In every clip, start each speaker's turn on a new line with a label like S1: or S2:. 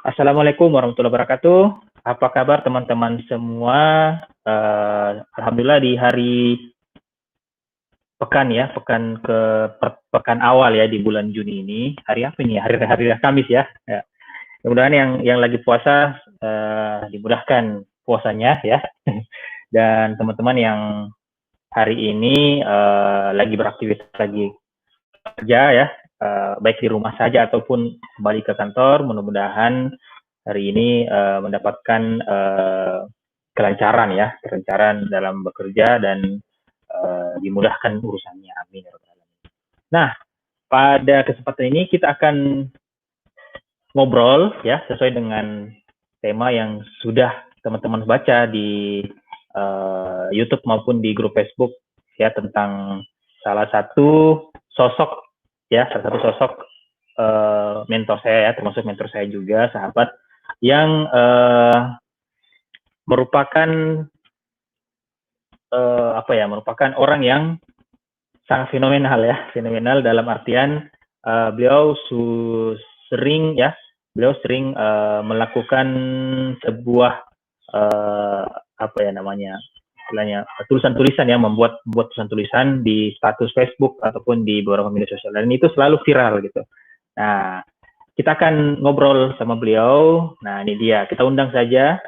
S1: Assalamualaikum warahmatullahi wabarakatuh. Apa kabar teman-teman semua? Alhamdulillah di hari pekan awal ya di bulan Juni ini. Hari apa ini? Hari Kamis ya. Ya. Mudah-mudahan yang lagi puasa dimudahkan puasanya ya. Dan teman-teman yang hari ini lagi beraktivitas lagi kerja ya, baik di rumah saja ataupun kembali ke kantor, mudah-mudahan hari ini mendapatkan kelancaran dalam bekerja dan dimudahkan urusannya. Amin. Nah, pada kesempatan ini kita akan ngobrol ya sesuai dengan tema yang sudah teman-teman baca di YouTube maupun di grup Facebook ya, tentang salah satu sosok mentor saya ya, termasuk mentor saya juga, sahabat yang merupakan merupakan orang yang sangat fenomenal dalam artian beliau sering melakukan sebuah tulisan-tulisan ya, membuat tulisan di status Facebook ataupun di beberapa media sosial, dan itu selalu viral gitu. Nah, kita akan ngobrol sama beliau. Nah, ini dia, kita undang saja.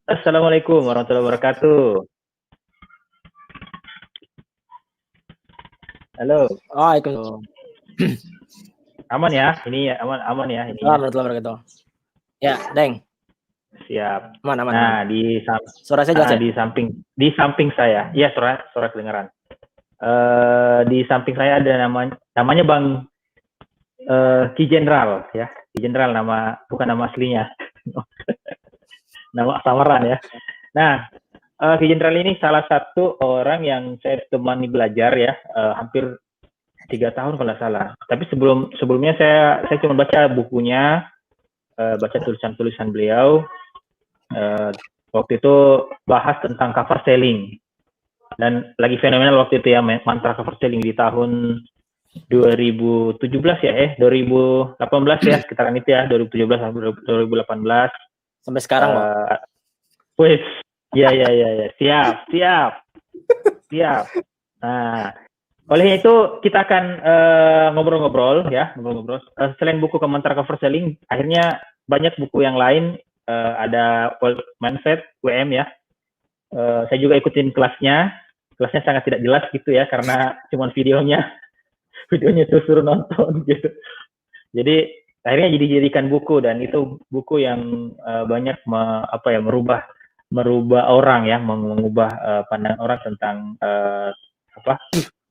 S1: Assalamualaikum warahmatullahi wabarakatuh. Halo.
S2: Waalaikumsalam.
S1: Aman ya? Ini aman ya ini.
S2: Warahmatullahi wabarakatuh. Ya, Deng.
S1: Siap.
S2: Aman.
S1: Nah,
S2: suara saya jelas ya?
S1: Di samping saya. Iya, suara kedengaran. Di samping saya ada namanya Bang Ki Jenderal ya. Ki Jenderal bukan nama aslinya. Nama samaran ya. Nah, Ki Jenderal ini salah satu orang yang saya temani belajar ya, hampir 3 tahun kalau nggak salah. Tapi sebelumnya saya cuma baca bukunya, baca tulisan-tulisan beliau. Waktu itu bahas tentang cover selling, dan lagi fenomenal waktu itu ya mantra cover selling di tahun 2017 ya, 2018 ya, sekitaran itu ya, 2017 sampai 2018
S2: sampai sekarang loh.
S1: Wih, ya, siap. Nah, oleh itu kita akan ngobrol-ngobrol. Selain buku Mantra Cover Selling, akhirnya banyak buku yang lain. Ada World Mindset WM ya. Saya juga ikutin kelasnya sangat tidak jelas gitu ya, karena cuma videonya tuh suruh nonton gitu. Jadi akhirnya dijadikan buku, dan itu buku yang banyak merubah orang ya, mengubah pandangan orang tentang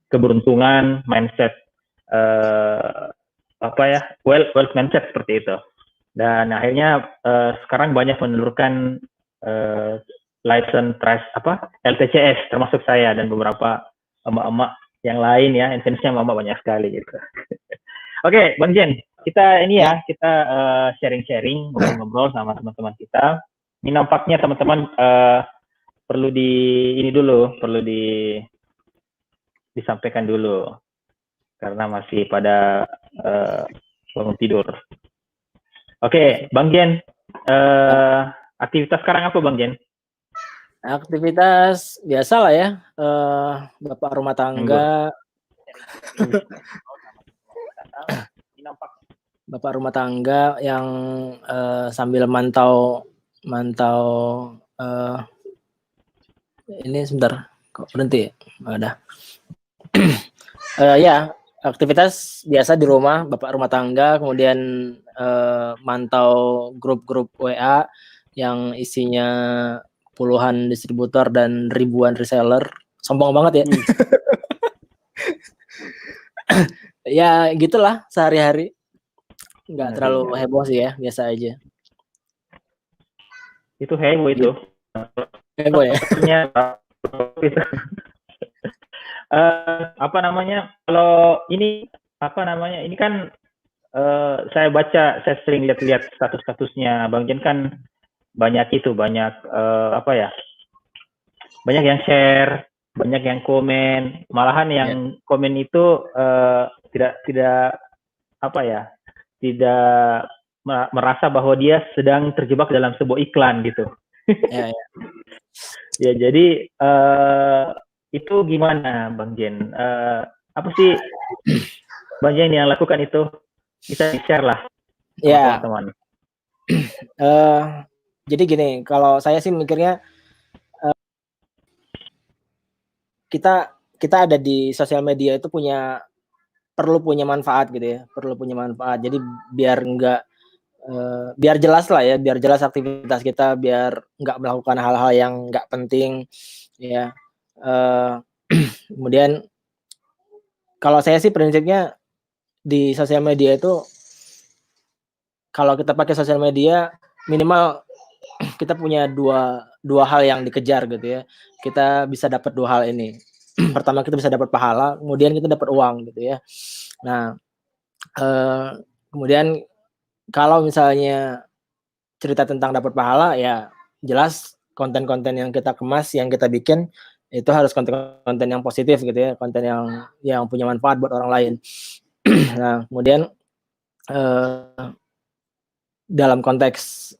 S1: keberuntungan, mindset, wealth mindset seperti itu. Dan akhirnya sekarang banyak menelurkan license trust LTCS, termasuk saya dan beberapa emak-emak yang lain ya, intensnya emak-emak banyak sekali gitu. Oke, Bang Jen, kita sharing-sharing, ngobrol-ngobrol sama teman-teman kita. Ini nampaknya teman-teman perlu disampaikan dulu karena masih pada bangun tidur. Oke, Bang Jen, aktivitas sekarang apa Bang Jen?
S2: Aktivitas biasa lah ya, bapak rumah tangga. Bapak rumah tangga yang sambil mantau ini sebentar, kok berhenti ya? Ada. Ya, aktivitas biasa di rumah, bapak rumah tangga, kemudian mantau grup-grup WA yang isinya puluhan distributor dan ribuan reseller. Sombong banget ya. Ya gitulah sehari-hari. Nggak terlalu heboh sih ya, biasa aja.
S1: Itu heboh itu.
S2: Heboh ya.
S1: Kalau ini ini kan saya sering lihat statusnya Bang Jen, kan banyak banyak yang share, banyak yang komen, malahan yang komen itu tidak merasa bahwa dia sedang terjebak dalam sebuah iklan gitu.
S2: Ya, ya.
S1: Ya, jadi itu gimana Bang Jen? Apa sih Bang Jen yang lakukan itu? Bisa di-share lah sama
S2: Ya,
S1: teman-teman.
S2: jadi gini, kalau saya sih mikirnya kita ada di sosial media itu perlu punya manfaat gitu ya, perlu punya manfaat. Jadi biar jelas lah ya, biar jelas aktivitas kita, biar nggak melakukan hal-hal yang nggak penting ya. Kemudian kalau saya sih prinsipnya di sosial media itu, kalau kita pakai sosial media minimal kita punya dua hal yang dikejar gitu ya. Kita bisa dapat dua hal ini. Pertama, kita bisa dapat pahala, kemudian kita dapat uang gitu ya. Nah, kemudian kalau misalnya cerita tentang dapat pahala, ya jelas konten-konten yang kita kemas, yang kita bikin itu harus konten-konten yang positif gitu ya, konten yang punya manfaat buat orang lain. Nah, kemudian dalam konteks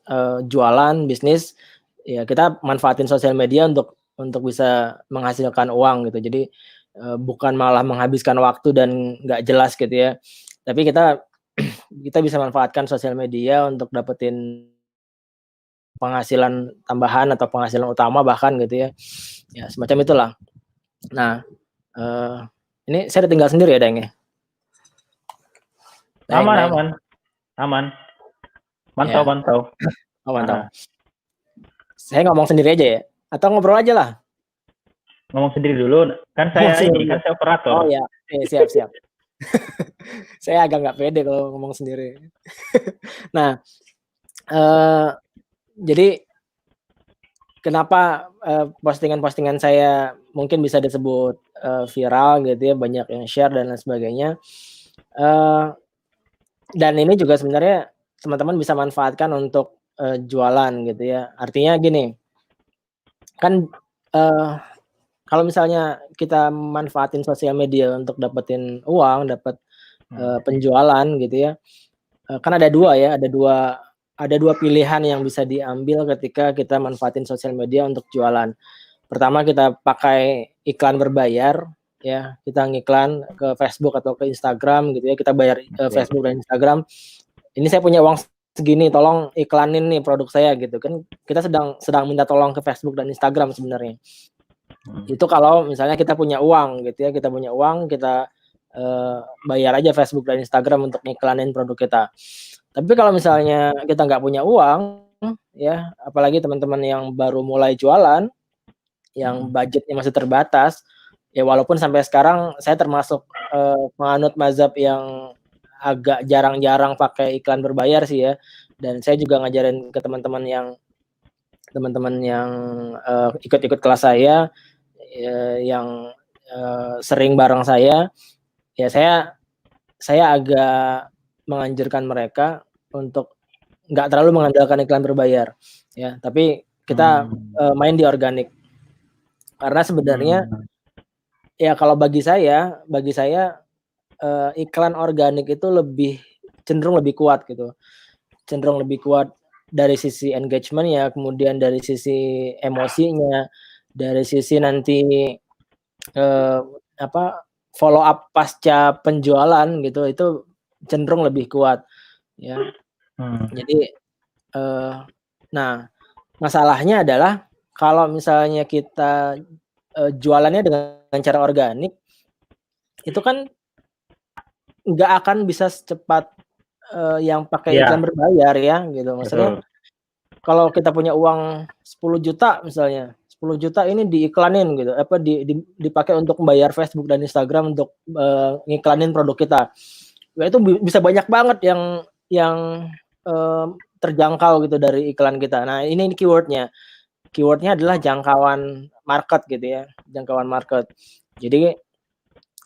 S2: jualan bisnis, ya kita manfaatin sosial media untuk bisa menghasilkan uang gitu. Jadi bukan malah menghabiskan waktu dan nggak jelas gitu ya. Tapi kita bisa manfaatkan sosial media untuk dapetin penghasilan tambahan atau penghasilan utama bahkan gitu ya. Ya semacam itulah. Nah, ini saya tinggal sendiri ya, Deng ya.
S1: Aman. Mantau.
S2: Oh, mantau. Saya ngomong sendiri aja ya? Atau ngobrol aja lah?
S1: Ngomong sendiri dulu. Kan saya kan saya operator.
S2: Oh ya, siap. Saya agak nggak pede kalau ngomong sendiri. Nah, jadi kenapa postingan-postingan saya mungkin bisa disebut viral gitu ya, banyak yang share dan lain sebagainya. Dan ini juga sebenarnya teman-teman bisa manfaatkan untuk jualan gitu ya. Artinya gini, kan kalau misalnya kita manfaatin sosial media untuk dapetin uang, dapat penjualan gitu ya, kan ada dua pilihan yang bisa diambil ketika kita manfaatin sosial media untuk jualan. Pertama, kita pakai iklan berbayar ya, kita ngiklan ke Facebook atau ke Instagram gitu ya, kita bayar Facebook dan Instagram. Ini saya punya uang segini, tolong iklanin nih produk saya gitu kan. Kita sedang minta tolong ke Facebook dan Instagram sebenarnya. Itu kalau misalnya kita punya uang gitu ya, kita bayar aja Facebook dan Instagram untuk iklanin produk kita. Tapi kalau misalnya kita nggak punya uang ya, apalagi teman-teman yang baru mulai jualan, yang budgetnya masih terbatas, ya walaupun sampai sekarang saya termasuk penganut mazhab yang agak jarang-jarang pakai iklan berbayar sih ya, dan saya juga ngajarin ke teman-teman yang ikut-ikut kelas saya, yang sering bareng saya, ya saya agak menganjurkan mereka untuk nggak terlalu mengandalkan iklan berbayar ya, tapi kita main di organik, karena sebenarnya ya kalau bagi saya iklan organik itu cenderung lebih kuat gitu, cenderung lebih kuat dari sisi engagement-nya, kemudian dari sisi emosinya, dari sisi nanti follow up pasca penjualan gitu, itu cenderung lebih kuat ya. Jadi nah masalahnya adalah kalau misalnya kita jualannya dengan cara organik, itu kan nggak akan bisa secepat yang pakai iklan berbayar ya gitu. Maksudnya kalau kita punya uang 10 juta misalnya, 10 juta ini diiklanin gitu, dipakai untuk membayar Facebook dan Instagram untuk ngiklanin produk kita. Ya, itu bisa banyak banget yang terjangkau gitu dari iklan kita. Nah, ini keywordnya. Keywordnya adalah jangkauan market gitu ya, jangkauan market. Jadi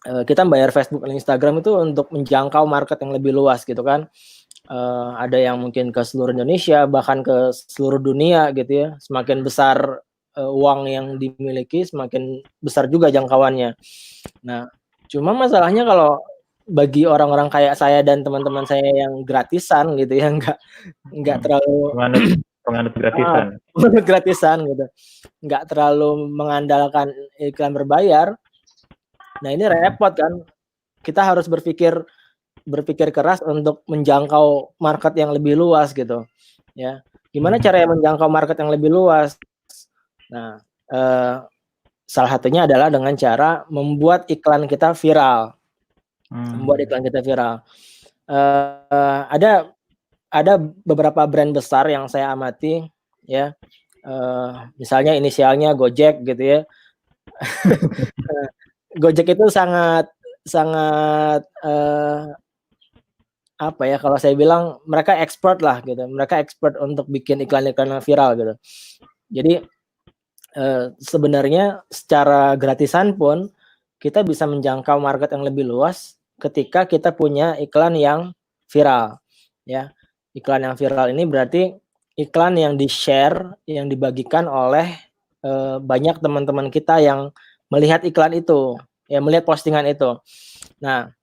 S2: kita bayar Facebook dan Instagram itu untuk menjangkau market yang lebih luas gitu kan. Ada yang mungkin ke seluruh Indonesia, bahkan ke seluruh dunia gitu ya. Semakin besar uang yang dimiliki, semakin besar juga jangkauannya. Nah, cuma masalahnya kalau bagi orang-orang kayak saya dan teman-teman saya yang gratisan gitu ya, nggak terlalu
S1: penganut gratisan.
S2: gratisan gitu, nggak terlalu mengandalkan iklan berbayar. Nah ini repot kan, kita harus berpikir keras untuk menjangkau market yang lebih luas gitu, ya. Gimana caranya menjangkau market yang lebih luas? Nah, salah satunya adalah dengan cara membuat iklan kita viral. Membuat iklan kita viral. Ada beberapa brand besar yang saya amati, ya. Misalnya inisialnya Gojek gitu ya. Gojek itu sangat apa ya, kalau saya bilang mereka expert lah gitu. Mereka expert untuk bikin iklan-iklan viral gitu. Jadi sebenarnya secara gratisan pun kita bisa menjangkau market yang lebih luas ketika kita punya iklan yang viral, ya. Iklan yang viral ini berarti iklan yang di-share, yang dibagikan oleh banyak teman-teman kita yang melihat iklan itu, ya, melihat postingan itu. Nah,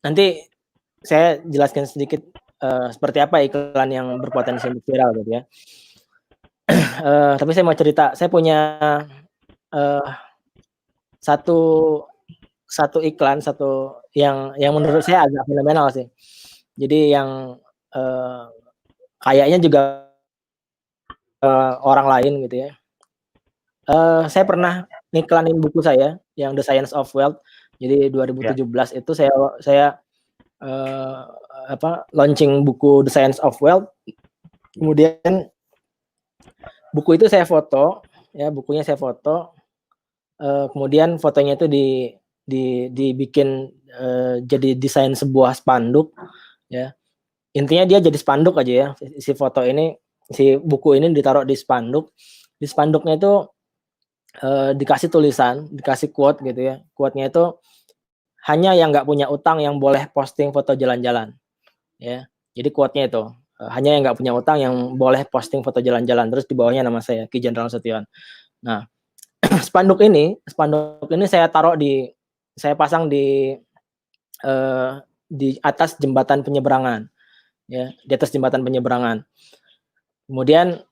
S2: nanti saya jelaskan sedikit seperti apa iklan yang berpotensi untuk viral gitu ya. Tapi saya mau cerita, saya punya satu iklan, yang menurut saya agak fenomenal sih. Jadi yang kayaknya juga orang lain gitu ya. Saya pernah ngiklanin buku saya yang The Science of Wealth. Jadi 2017 itu saya launching buku The Science of Wealth. Kemudian buku itu saya foto, ya, bukunya saya foto. Kemudian fotonya itu dibikin jadi desain sebuah spanduk, ya. Intinya dia jadi spanduk aja ya. Si buku ini ditaruh di spanduk. Di spanduknya itu dikasih tulisan, dikasih quote gitu ya. Quote-nya itu hanya yang nggak punya utang yang boleh posting foto jalan-jalan, ya. Jadi quote-nya itu hanya yang nggak punya utang yang boleh posting foto jalan-jalan. Terus di bawahnya nama saya, Ki Jenderal Sution. Nah, spanduk ini saya pasang di atas jembatan penyeberangan, ya, di atas jembatan penyeberangan. Kemudian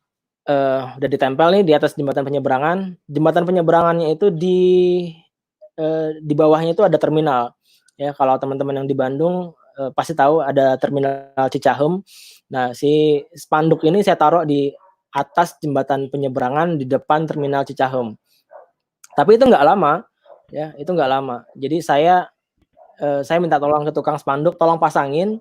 S2: udah ditempel nih di atas jembatan penyeberangan. Jembatan penyeberangannya itu di bawahnya itu ada terminal, ya. Kalau teman-teman yang di Bandung pasti tahu ada terminal Cicahem. Nah, si spanduk ini saya taruh di atas jembatan penyeberangan di depan terminal Cicahem. Tapi itu nggak lama, ya, itu nggak lama. Jadi saya minta tolong ke tukang spanduk, tolong pasangin,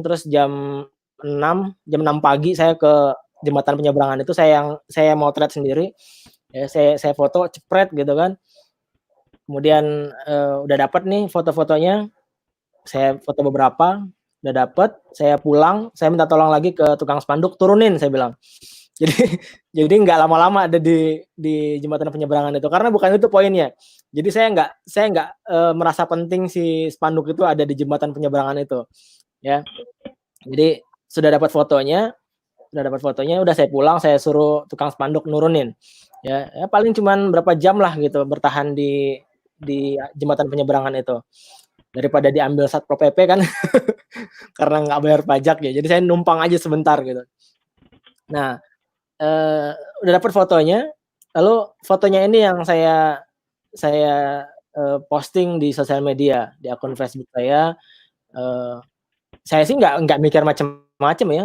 S2: terus jam 6 pagi saya ke jembatan penyeberangan itu, saya motret sendiri, ya, saya foto, cepret gitu kan. Kemudian udah dapat nih foto-fotonya, saya foto beberapa, udah dapat, saya pulang, saya minta tolong lagi ke tukang spanduk, turunin saya bilang. Jadi nggak lama-lama ada di jembatan penyeberangan itu, karena bukan itu poinnya. Jadi saya nggak merasa penting si spanduk itu ada di jembatan penyeberangan itu, ya. Jadi sudah dapat fotonya, udah saya pulang, saya suruh tukang spanduk nurunin, ya paling cuman berapa jam lah gitu bertahan di jembatan penyeberangan itu, daripada diambil Satpol PP kan. Karena nggak bayar pajak ya, jadi saya numpang aja sebentar gitu. Nah, udah dapat fotonya, lalu fotonya ini yang saya posting di sosial media, di akun Facebook saya. Saya sih nggak mikir macam-macam ya,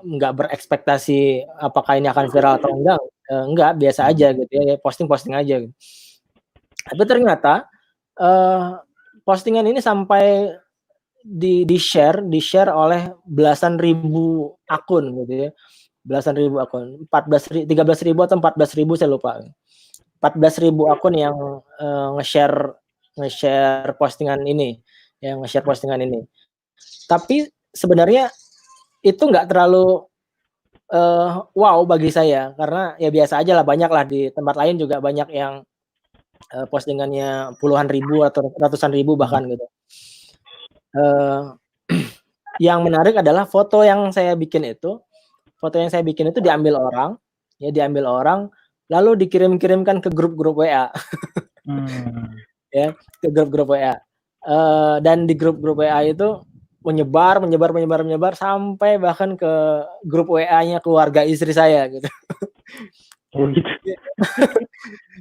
S2: nggak berekspektasi apakah ini akan viral atau enggak, biasa aja gitu ya, posting aja gitu. Tapi ternyata postingan ini sampai di-share oleh belasan ribu akun gitu ya. Belasan ribu akun, 13.000 atau 14.000 saya lupa. 14.000 akun yang nge-share postingan ini, yang nge-share postingan ini. Tapi sebenarnya itu nggak terlalu wow bagi saya, karena ya biasa aja lah, banyak lah di tempat lain juga banyak yang postingannya puluhan ribu atau ratusan ribu bahkan gitu. Yang menarik adalah foto yang saya bikin itu diambil orang, lalu dikirimkan ke grup-grup WA. ya ke grup-grup WA. Dan di grup-grup WA itu menyebar sampai bahkan ke grup WA-nya keluarga istri saya gitu.
S1: Oh gitu.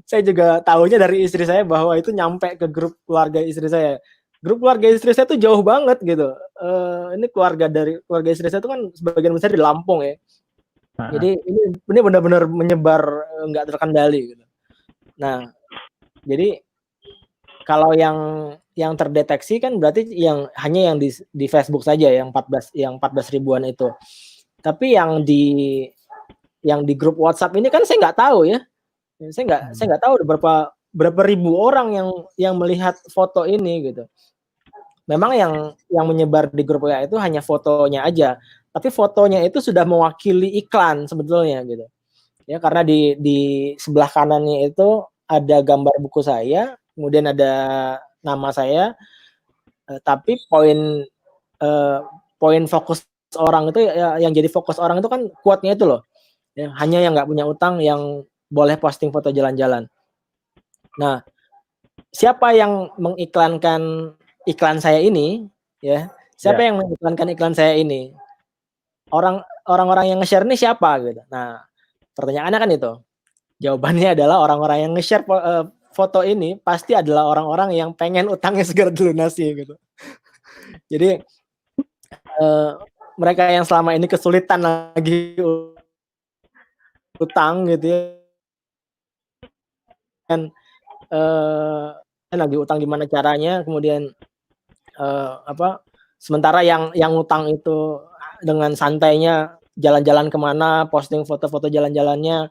S2: Saya juga tahunya dari istri saya bahwa itu nyampe ke grup keluarga istri saya. Grup keluarga istri saya tuh jauh banget gitu. Ini keluarga istri saya itu kan sebagian besar di Lampung ya. Jadi ini benar-benar menyebar nggak terkendali gitu. Nah, jadi kalau yang terdeteksi kan berarti hanya yang di Facebook saja yang 14 ribuan itu. Tapi yang di grup WhatsApp ini kan saya nggak tahu ya. Saya nggak tahu berapa ribu orang yang melihat foto ini gitu. Memang yang menyebar di grup WA itu hanya fotonya aja, tapi fotonya itu sudah mewakili iklan sebetulnya gitu. Ya karena di sebelah kanannya itu ada gambar buku saya, kemudian ada nama saya, tapi poin fokus orang itu yang jadi fokus orang itu kan quote-nya itu loh. Ya, hanya yang nggak punya utang yang boleh posting foto jalan-jalan. Nah, siapa yang mengiklankan iklan saya ini? Ya, siapa yang mengiklankan iklan saya ini? Orang-orang yang nge-share ini siapa gitu. Nah, pertanyaannya kan itu. Jawabannya adalah orang-orang yang nge-share foto ini pasti adalah orang-orang yang pengen utangnya segera dilunasi gitu. Jadi mereka yang selama ini kesulitan lagi utang gitu ya. Dan lagi utang gimana caranya, kemudian sementara yang utang itu dengan santainya jalan-jalan kemana, posting foto-foto jalan-jalannya,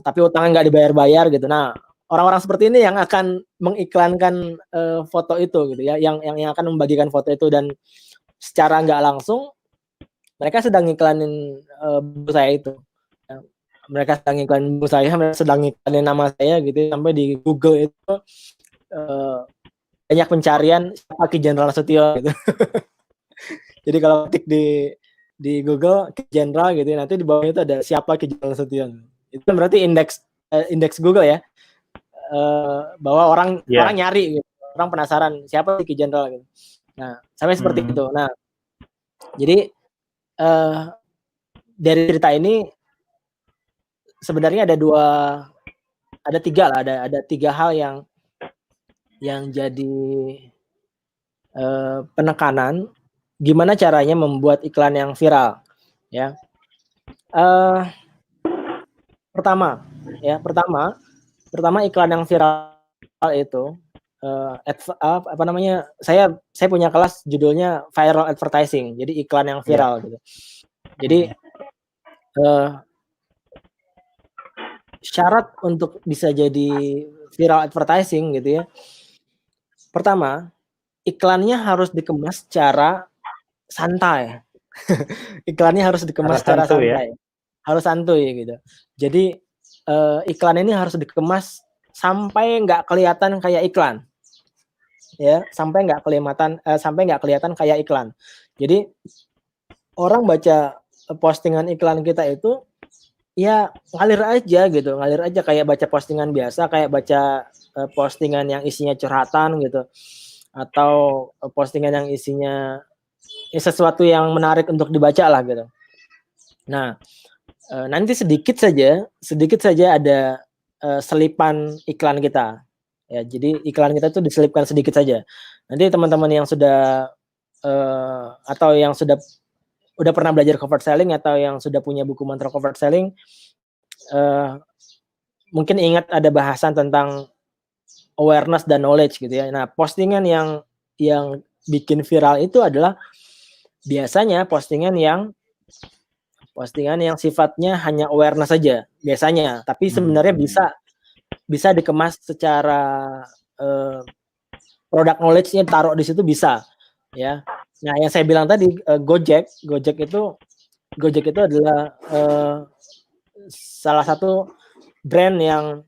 S2: tapi utangnya nggak dibayar-bayar gitu. Nah, orang-orang seperti ini yang akan mengiklankan foto itu gitu ya, yang akan membagikan foto itu, dan secara nggak langsung mereka sedang iklanin buku saya itu. Mereka sedang iklanin buku saya, mereka sedang iklanin nama saya gitu, sampai di Google itu banyak pencarian siapa Ki Jenderal Nasution gitu. Jadi kalau ketik di Google Ki Jenderal gitu, nanti di bawahnya itu ada siapa Ki Jenderal Nasution. Itu berarti indeks Google ya, bahwa orang nyari gitu, orang penasaran siapa Ki Jenderal gitu. Nah, sampai seperti itu. Nah, jadi dari cerita ini sebenarnya ada tiga hal yang jadi penekanan gimana caranya membuat iklan yang viral ya. Pertama iklan yang viral itu saya punya kelas judulnya viral advertising, jadi iklan yang viral gitu. Jadi syarat untuk bisa jadi viral advertising gitu ya, pertama iklannya harus dikemas secara santai. Iklannya harus dikemas secara santai ya? Harus santuy gitu. Jadi iklan ini harus dikemas sampai nggak kelihatan kayak iklan, ya, sampai nggak kelihatan kayak iklan. Jadi orang baca postingan iklan kita itu ya ngalir aja kayak baca postingan biasa, kayak baca postingan yang isinya curhatan gitu, atau postingan yang isinya sesuatu yang menarik untuk dibaca lah gitu. Nah, nanti sedikit saja ada selipan iklan kita. Ya, jadi iklan kita itu diselipkan sedikit saja. Nanti teman-teman yang sudah atau yang udah pernah belajar covered selling atau yang sudah punya buku mantra covered selling, mungkin ingat ada bahasan tentang awareness dan knowledge gitu ya. Nah, postingan yang bikin viral itu adalah biasanya postingan yang sifatnya hanya awareness saja biasanya, tapi sebenarnya bisa dikemas secara product knowledge-nya taruh di situ bisa ya. Nah, yang saya bilang tadi Gojek itu adalah salah satu brand yang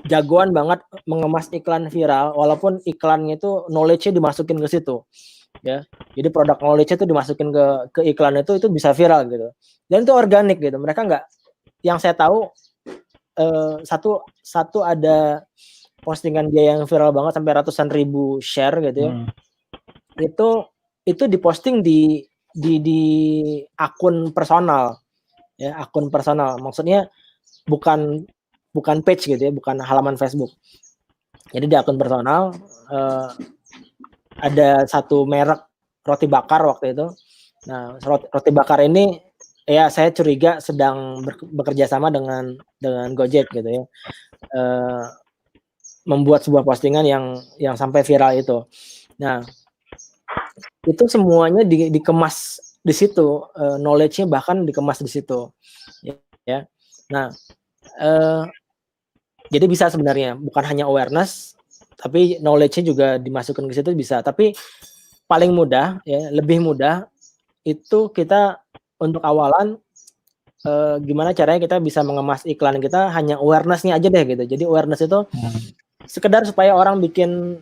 S2: jagoan banget mengemas iklan viral, walaupun iklannya itu knowledge-nya dimasukin ke situ ya. Jadi produk knowledge itu dimasukin ke iklan itu bisa viral gitu. Dan itu organik gitu. Mereka nggak, yang saya tahu satu ada postingan dia yang viral banget sampai ratusan ribu share gitu ya. Itu diposting di akun personal ya, akun personal. Maksudnya bukan page gitu ya, bukan halaman Facebook. Jadi di akun personal ada satu merek roti bakar waktu itu. Nah, roti bakar ini ya saya curiga sedang bekerja sama dengan Gojek gitu ya. Membuat sebuah postingan yang sampai viral itu. Nah, itu semuanya dikemas di situ, knowledge-nya bahkan dikemas di situ, ya. Nah, jadi bisa sebenarnya bukan hanya awareness, tapi knowledge-nya juga dimasukkan ke situ bisa. Tapi paling mudah, ya, lebih mudah itu kita untuk awalan gimana caranya kita bisa mengemas iklan kita hanya awareness-nya aja deh gitu. Jadi awareness itu sekedar supaya orang bikin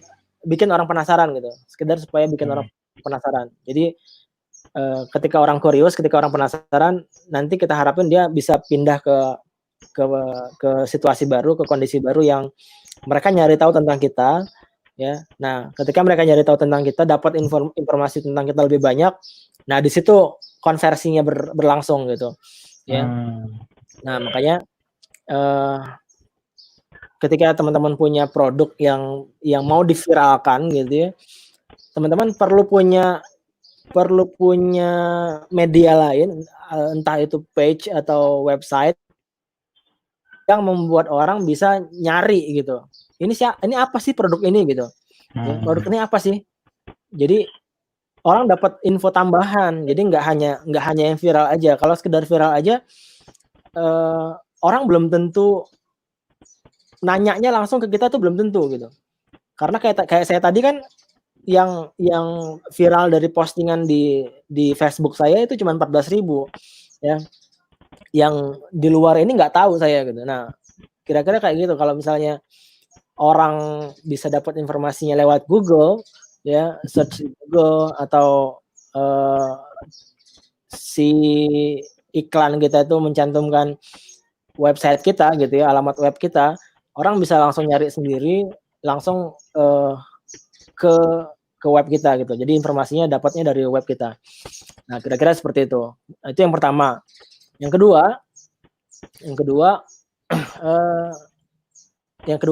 S2: orang penasaran gitu. Sekedar supaya bikin orang penasaran. Jadi ketika orang curious, ketika orang penasaran, nanti kita harapin dia bisa pindah ke situasi baru, ke kondisi baru yang mereka nyari tahu tentang kita, ya. Nah, ketika mereka nyari tahu tentang kita, dapat informasi tentang kita lebih banyak, nah di situ konversinya berlangsung gitu, ya. Nah, makanya ketika teman-teman punya produk yang mau diviralkan gitu ya, teman-teman perlu punya media lain, entah itu page atau website yang membuat orang bisa nyari gitu. Ini apa sih produk ini gitu. Ya, produk ini apa sih? Jadi orang dapat info tambahan. Jadi nggak hanya yang viral aja. Kalau sekedar viral aja, orang belum tentu nanyanya langsung ke kita tuh belum tentu gitu. Karena kayak saya tadi kan yang viral dari postingan di Facebook saya itu cuma 14.000 ya. Yang di luar ini nggak tahu saya gitu. Nah, kira-kira kayak gitu. Kalau misalnya orang bisa dapat informasinya lewat Google ya, search di Google atau si iklan kita itu mencantumkan website kita gitu ya, alamat web kita, orang bisa langsung nyari sendiri, langsung ke web kita gitu. Jadi informasinya dapatnya dari web kita. Nah, kira-kira seperti itu. Nah, itu yang pertama. Yang kedua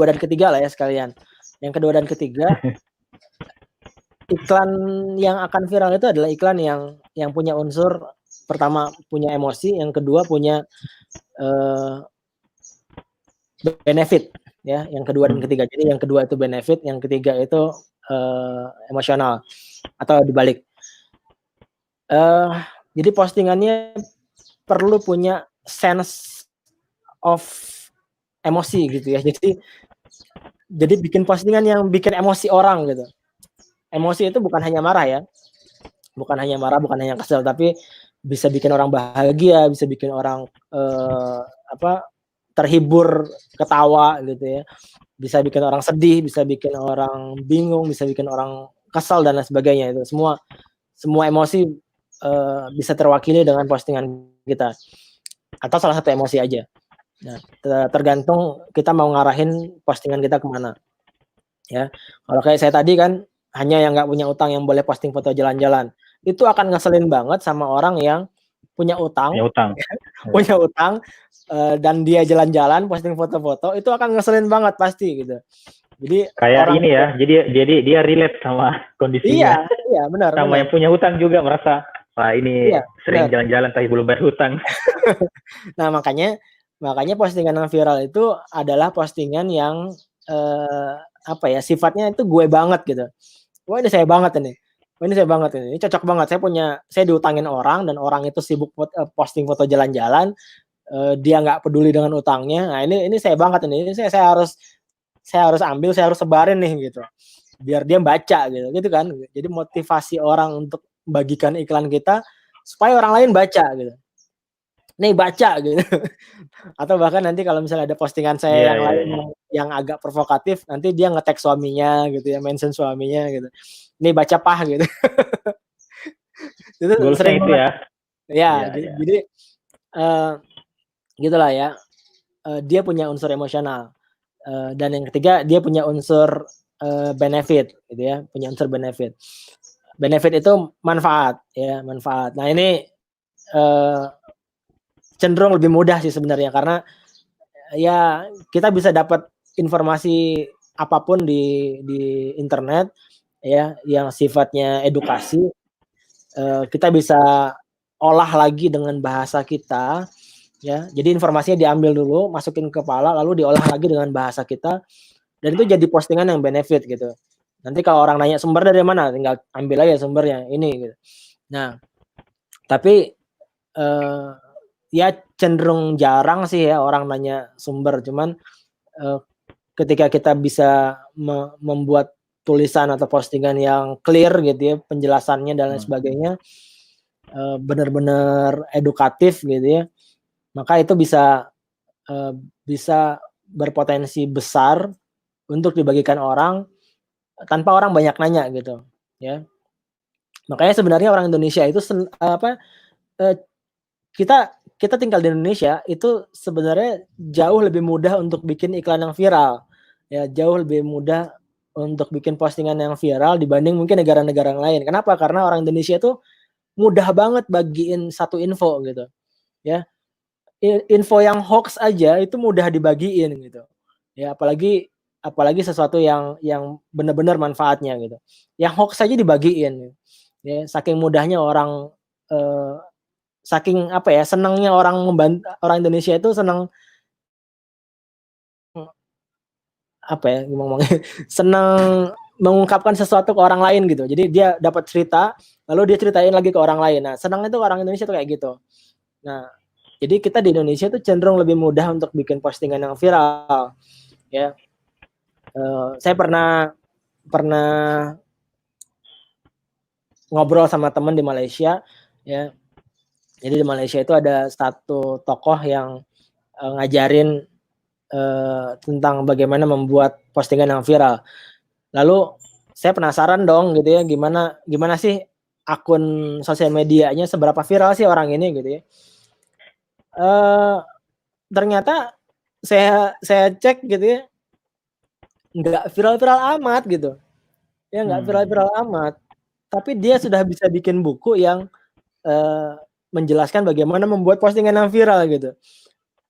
S2: dan ketiga lah ya sekalian. Yang kedua dan ketiga, iklan yang akan viral itu adalah iklan yang punya unsur, pertama punya emosi, yang kedua punya benefit ya, yang kedua dan ketiga. Jadi yang kedua itu benefit, yang ketiga itu emosional atau dibalik. Jadi postingannya perlu punya sense of emosi gitu ya. Jadi bikin postingan yang bikin emosi orang gitu. Emosi itu bukan hanya marah ya. Bukan hanya marah, bukan hanya kesel, tapi bisa bikin orang bahagia, bisa bikin orang terhibur, ketawa gitu ya. Bisa bikin orang sedih, bisa bikin orang bingung, bisa bikin orang kesal dan lain sebagainya. Itu semua emosi bisa terwakili dengan postingan kita. Atau salah satu emosi aja. Nah, tergantung kita mau ngarahin postingan kita kemana. Ya, kalau kayak saya tadi kan hanya yang nggak punya utang yang boleh posting foto jalan-jalan, itu akan ngeselin banget sama orang yang punya utang, punya utang dan dia jalan-jalan posting foto-foto, itu akan ngeselin banget pasti gitu. Jadi
S1: kayak ini ya, jadi dia relate sama kondisinya.
S2: Iya benar.
S1: Sama yang punya hutang juga merasa, wah ini sering jalan-jalan tapi belum bayar hutang.
S2: Nah makanya postingan yang viral itu adalah postingan yang sifatnya itu gue banget gitu. Wah ini saya banget ini. Ini cocok banget. Saya diutangin orang dan orang itu sibuk posting foto jalan-jalan. Dia nggak peduli dengan utangnya. Nah ini saya banget ini. Ini saya harus ambil, saya harus sebarin nih gitu. Biar dia baca gitu kan. Jadi motivasi orang untuk bagikan iklan kita supaya orang lain baca gitu. Nih baca gitu. Atau bahkan nanti kalau misalnya ada postingan saya yang lain yang agak provokatif, nanti dia nge-tag suaminya gitu ya, mention suaminya gitu. Nih baca pah gitu. Itu sering
S1: itu ya.
S2: Ya, jadi gitulah ya. Dia punya unsur emosional. Dan yang ketiga dia punya unsur benefit gitu ya, punya unsur benefit. Benefit itu manfaat ya, manfaat. Nah, ini cenderung lebih mudah sih sebenarnya karena ya kita bisa dapat informasi apapun di internet ya yang sifatnya edukasi. Kita bisa olah lagi dengan bahasa kita ya. Jadi informasinya diambil dulu, masukin ke kepala lalu diolah lagi dengan bahasa kita dan itu jadi postingan yang benefit gitu. Nanti kalau orang nanya sumber dari mana, tinggal ambil aja sumbernya ini gitu. Nah, tapi ya cenderung jarang sih ya orang nanya sumber, cuman ketika kita bisa membuat tulisan atau postingan yang clear gitu ya, penjelasannya dan lain sebagainya, benar-benar edukatif gitu ya, maka itu bisa berpotensi besar untuk dibagikan orang tanpa orang banyak nanya gitu ya. Makanya sebenarnya orang Indonesia itu kita tinggal di Indonesia itu sebenarnya jauh lebih mudah untuk bikin iklan yang viral. Ya, jauh lebih mudah untuk bikin postingan yang viral dibanding mungkin negara-negara yang lain. Kenapa? Karena orang Indonesia itu mudah banget bagiin satu info gitu. Ya. Info yang hoax aja itu mudah dibagiin gitu. Ya, apalagi sesuatu yang benar-benar manfaatnya gitu. Yang hoax aja dibagiin. Ya, saking mudahnya orang saking senangnya orang Indonesia itu senang senang mengungkapkan sesuatu ke orang lain gitu. Jadi dia dapat cerita, lalu dia ceritain lagi ke orang lain. Nah, senangnya tuh orang Indonesia tuh kayak gitu. Nah, jadi kita di Indonesia tuh cenderung lebih mudah untuk bikin postingan yang viral. Ya, saya pernah ngobrol sama teman di Malaysia. Ya, jadi di Malaysia itu ada satu tokoh yang ngajarin tentang bagaimana membuat postingan yang viral. Lalu saya penasaran dong gitu ya, gimana sih akun sosial medianya, seberapa viral sih orang ini gitu ya. Ternyata saya cek gitu ya, nggak viral-viral amat gitu. Ya nggak viral-viral amat. Tapi dia sudah bisa bikin buku yang menjelaskan bagaimana membuat postingan yang viral gitu.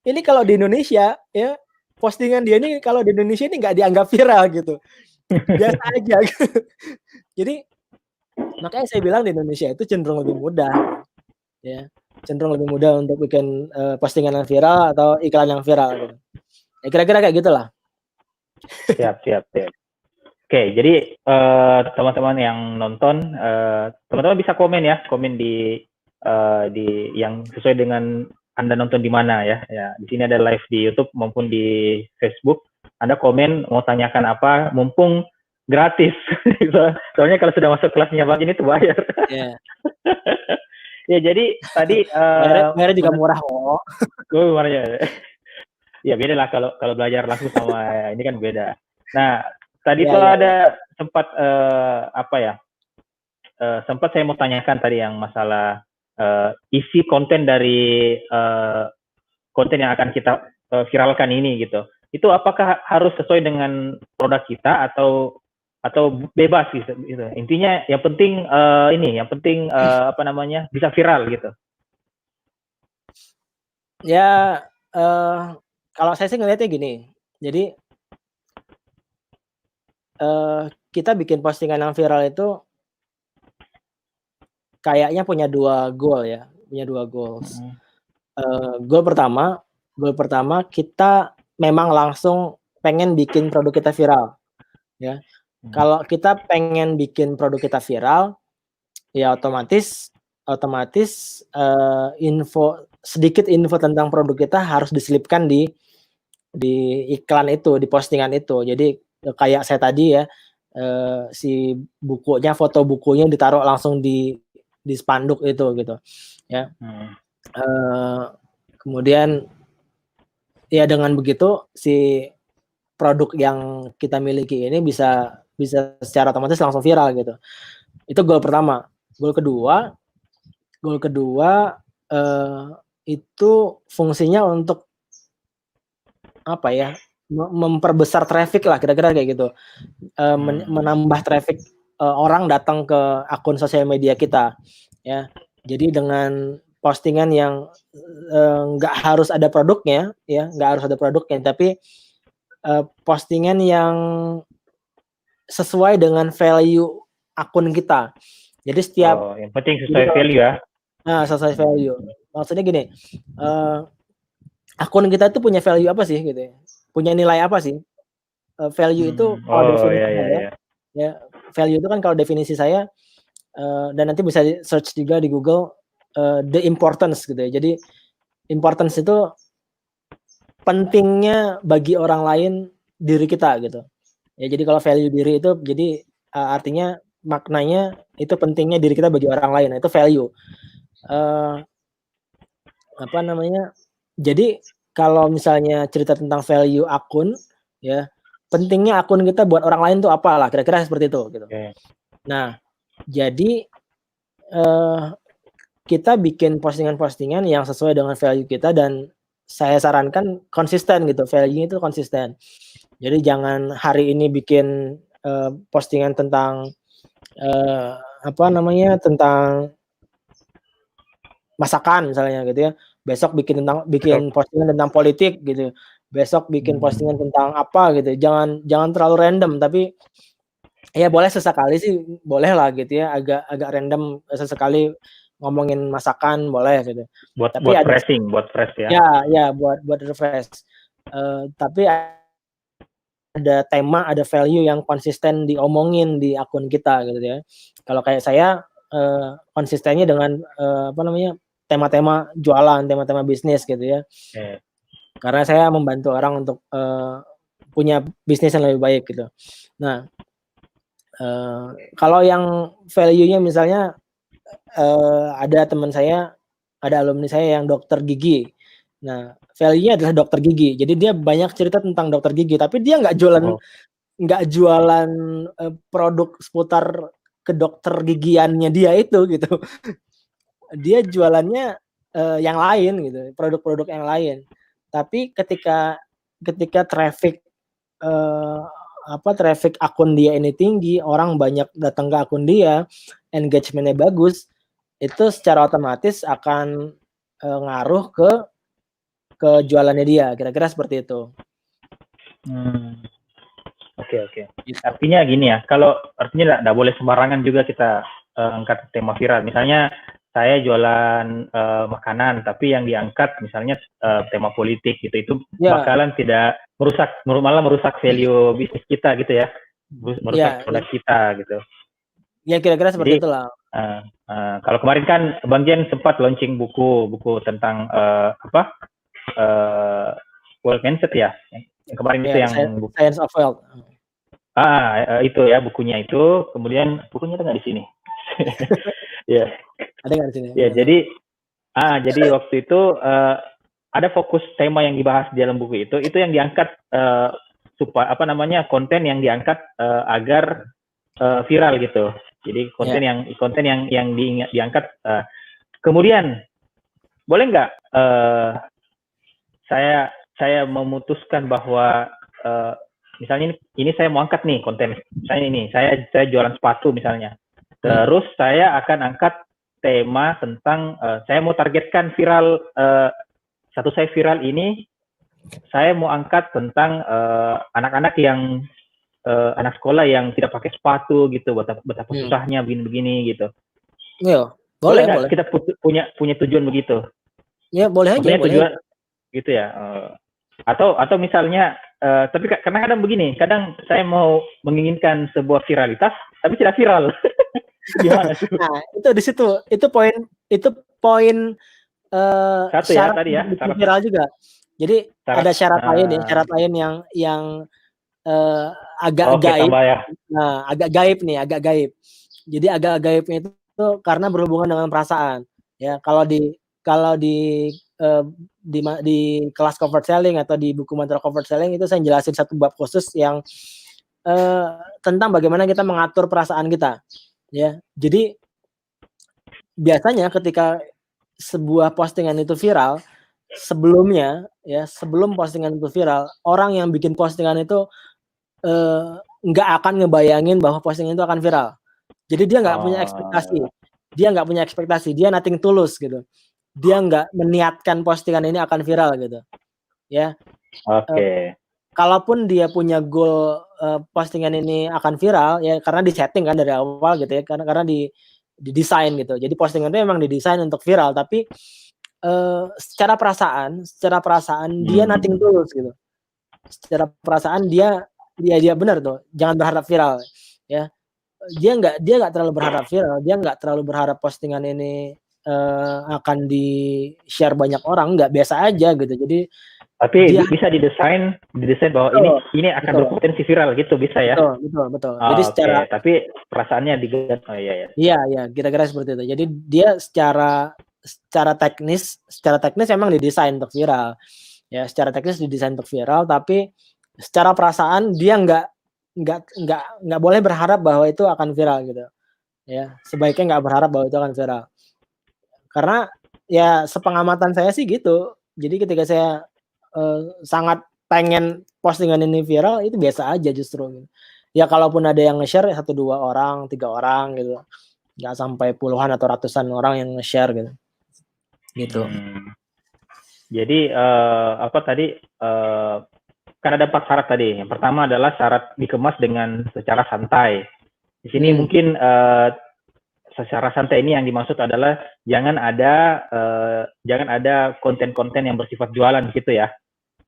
S2: Ini kalau di Indonesia ya, postingan dia ini kalau di Indonesia ini nggak dianggap viral gitu. Biasa aja. Jadi makanya saya bilang di Indonesia itu cenderung lebih mudah. Ya, cenderung lebih mudah untuk bikin postingan yang viral atau iklan yang viral gitu. Ya kira-kira kayak gitulah.
S1: Siap. Oke, jadi teman-teman yang nonton, teman-teman bisa komen ya, komen di yang sesuai dengan Anda nonton di mana ya. Ya, di sini ada live di YouTube maupun di Facebook. Anda komen mau tanyakan apa, mumpung gratis. Soalnya kalau sudah masuk kelasnya Bang ini tuh bayar.
S2: Yeah.
S1: Ya, jadi tadi
S2: bayarnya juga murah kok.
S1: Ya beda lah kalau belajar langsung sama ini kan beda. Nah, tadi tuh ada sempat sempat saya mau tanyakan tadi yang masalah isi konten dari konten yang akan kita viralkan ini gitu. Itu apakah harus sesuai dengan produk kita atau bebas gitu. Intinya yang penting bisa viral gitu.
S2: Ya kalau saya sih ngelihatnya gini. Jadi kita bikin postingan yang viral itu kayaknya punya 2 goal ya, punya 2 goals. Goal pertama kita memang langsung pengen bikin produk kita viral, ya. Kalau kita pengen bikin produk kita viral, ya otomatis sedikit info tentang produk kita harus diselipkan di iklan itu, di postingan itu. Jadi kayak saya tadi ya, si bukunya, foto bukunya ditaruh langsung di spanduk itu gitu ya. Kemudian ya dengan begitu si produk yang kita miliki ini bisa secara otomatis langsung viral gitu. Itu goal pertama. Goal kedua itu fungsinya untuk memperbesar traffic lah, kira-kira kayak gitu. Menambah traffic orang datang ke akun sosial media kita, ya. Jadi dengan postingan yang nggak harus ada produknya, ya, nggak harus ada produknya, tapi postingan yang sesuai dengan value akun kita. Jadi setiap
S1: yang penting sesuai value ya.
S2: Nah, sesuai value. Maksudnya gini, akun kita itu punya value apa sih gitu ya? Punya nilai apa sih? Value itu kalau definisi saya, ya, value itu kan kalau definisi saya, dan nanti bisa search juga di Google, the importance gitu ya. Jadi importance itu pentingnya bagi orang lain diri kita gitu. Ya, jadi kalau value diri itu jadi artinya maknanya itu pentingnya diri kita bagi orang lain. Nah, itu value. Apa namanya? Jadi kalau misalnya cerita tentang value akun, ya, pentingnya akun kita buat orang lain tuh apalah, kira-kira seperti itu gitu. Nah, jadi kita bikin postingan-postingan yang sesuai dengan value kita, dan saya sarankan konsisten gitu, value itu konsisten. Jadi jangan hari ini bikin postingan tentang apa namanya, tentang masakan misalnya gitu ya. Besok bikin postingan tentang politik gitu. Besok bikin postingan tentang apa gitu. Jangan terlalu random, tapi ya boleh sesekali sih, boleh lah gitu ya, agak random sesekali ngomongin masakan boleh gitu.
S1: Buat fresh ya.
S2: Ya buat refresh. Tapi ada tema, ada value yang konsisten diomongin di akun kita gitu ya. Kalau kayak saya konsistennya dengan apa namanya, tema-tema jualan, tema-tema bisnis gitu ya. Karena saya membantu orang untuk punya bisnis yang lebih baik gitu. Nah, kalau yang value-nya misalnya ada teman saya, ada alumni saya yang dokter gigi. Nah, value-nya adalah dokter gigi. Jadi dia banyak cerita tentang dokter gigi, tapi dia nggak jualan produk seputar ke dokter gigiannya dia itu gitu. Dia jualannya yang lain gitu, produk-produk yang lain. Tapi ketika traffic traffic akun dia ini tinggi, orang banyak datang ke akun dia, engagement-nya bagus, itu secara otomatis akan ngaruh ke jualannya dia, kira-kira seperti itu.
S1: Oke. Artinya gini ya, kalau artinya nggak boleh sembarangan juga kita angkat tema viral. Misalnya saya jualan makanan, tapi yang diangkat misalnya tema politik gitu, itu bakalan tidak malah merusak value bisnis kita gitu ya, merusak produk kita gitu.
S2: Ya kira-kira seperti itulah.
S1: Kalau kemarin kan Bang Jen sempat launching buku tentang wealth mindset ya. Yang kemarin itu yang
S2: Science of Wealth.
S1: Itu ya bukunya itu. Kemudian bukunya ada nggak di sini? Ya.
S2: Ada nggak di sini?
S1: Ya, jadi waktu itu ada fokus tema yang dibahas di dalam buku itu yang diangkat supaya konten yang diangkat agar viral gitu. Jadi konten yang diangkat. Kemudian boleh nggak saya memutuskan bahwa misalnya ini saya mau angkat nih konten, misalnya ini saya jualan sepatu misalnya, terus saya akan angkat tema tentang saya mau targetkan viral, satu saya viral ini saya mau angkat tentang anak-anak yang anak sekolah yang tidak pakai sepatu gitu, betapa susahnya begini gitu.
S2: Iya,
S1: boleh nggak kita punya tujuan begitu?
S2: Ya boleh aja.
S1: Tujuan gitu ya. Atau misalnya tapi kadang-kadang begini, kadang saya mau menginginkan sebuah viralitas tapi tidak viral. Gimana tuh?
S2: Nah, itu di situ, itu poin
S1: satu ya tadi ya,
S2: viral juga. Jadi ada syarat lain yang agak gaib. Ya. Nah, agak gaib. Jadi agak gaibnya itu karena berhubungan dengan perasaan. Ya, kalau di kelas comfort selling atau di buku mantra comfort selling itu saya jelasin satu bab khusus yang tentang bagaimana kita mengatur perasaan kita. Ya, jadi biasanya ketika sebuah postingan itu viral, sebelumnya ya, sebelum postingan itu viral, orang yang bikin postingan itu nggak akan ngebayangin bahwa postingan itu akan viral. Jadi dia nggak punya ekspektasi.
S1: Oh,
S2: Dia nggak punya ekspektasi. Dia nothing tulus gitu. Dia nggak meniatkan postingan ini akan viral gitu. Ya.
S1: oke.
S2: Kalaupun dia punya goal postingan ini akan viral ya karena disetting kan dari awal gitu ya. Karena didesain gitu. Jadi postingan itu memang didesain untuk viral tapi secara perasaan dia nothing tulus gitu. Secara perasaan dia benar tuh, jangan berharap viral ya. Dia nggak terlalu berharap viral, dia nggak terlalu berharap postingan ini akan di-share banyak orang, nggak, biasa aja gitu. Jadi
S1: Tapi
S2: dia
S1: bisa didesain bahwa ini akan berpotensi viral gitu, bisa ya?
S2: Betul.
S1: Oh,
S2: Jadi
S1: oke, tapi perasaannya diganti. Oh iya ya.
S2: Iya, kira-kira seperti itu. Jadi dia secara teknis memang didesain untuk viral. Ya, secara teknis didesain untuk viral, tapi secara perasaan dia nggak boleh berharap bahwa itu akan viral gitu. Ya, sebaiknya nggak berharap bahwa itu akan viral. Karena ya sepengamatan saya sih gitu. Jadi ketika saya sangat pengen postingan ini viral, itu biasa aja justru. Ya kalaupun ada yang nge-share 1, 2 orang, 3 orang gitu. Nggak sampai puluhan atau ratusan orang yang nge-share gitu. Gitu.
S1: Jadi apa tadi kan ada 4 syarat tadi. Yang pertama adalah syarat dikemas dengan secara santai. Di sini mungkin secara santai ini yang dimaksud adalah jangan ada konten-konten yang bersifat jualan gitu ya.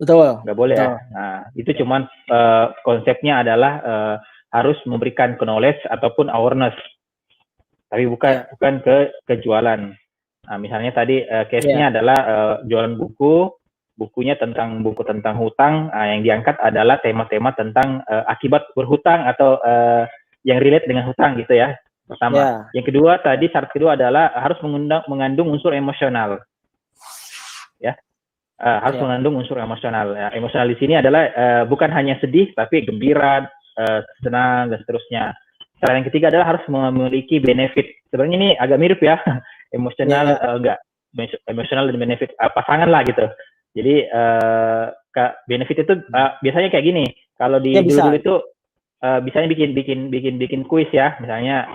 S2: Betul.
S1: Nggak boleh ya. Nah, itu cuman konsepnya adalah harus memberikan knowledge ataupun awareness. Tapi bukan ke jualan. Nah, misalnya tadi case-nya adalah jualan bukunya tentang hutang, yang diangkat adalah tema-tema tentang akibat berhutang atau yang relate dengan hutang gitu ya. Pertama. Yang kedua tadi syarat kedua adalah harus mengandung unsur emosional. Ya. Harus mengandung unsur emosional. Ya, emosional di sini adalah bukan hanya sedih tapi gembira, senang dan seterusnya. Cara yang ketiga adalah harus memiliki benefit. Sebenarnya ini agak mirip ya. Emosional enggak. Emosional dan benefit pasangan lah gitu. Jadi benefit itu biasanya kayak gini. Kalau di dulu itu bisanya bikin kuis ya. Misalnya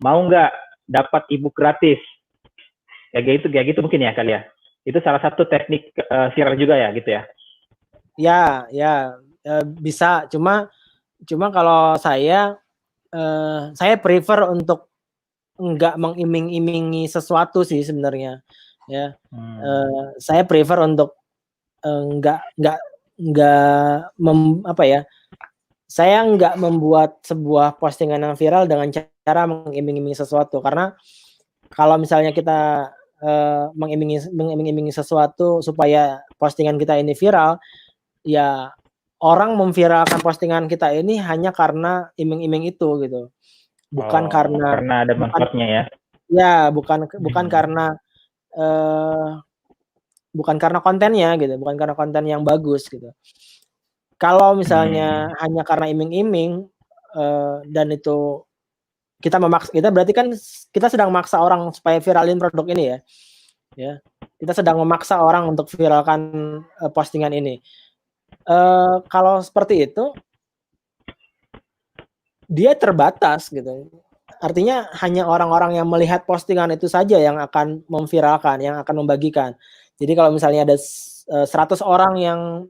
S1: mau nggak dapat ebook gratis? Kayak gitu mungkin ya kali ya. Itu salah satu teknik viral juga ya gitu ya.
S2: Ya, bisa. Cuma kalau saya prefer untuk enggak mengiming-imingi sesuatu sih sebenarnya. Ya. Saya prefer untuk enggak saya enggak membuat sebuah postingan yang viral dengan cara mengiming-imingi sesuatu, karena kalau misalnya kita mengiming-imingi sesuatu supaya postingan kita ini viral, ya orang memviralkan postingan kita ini hanya karena iming-iming itu gitu. Bukan
S1: karena ada manfaatnya ya.
S2: Ya, bukan karena kontennya gitu, bukan karena konten yang bagus gitu. Kalau misalnya hanya karena iming-iming dan itu kita berarti kan kita sedang memaksa orang supaya viralin produk ini ya. Ya. Kita sedang memaksa orang untuk viralkan postingan ini. Kalau seperti itu dia terbatas gitu. Artinya hanya orang-orang yang melihat postingan itu saja yang akan memviralkan, yang akan membagikan. Jadi kalau misalnya ada 100 orang yang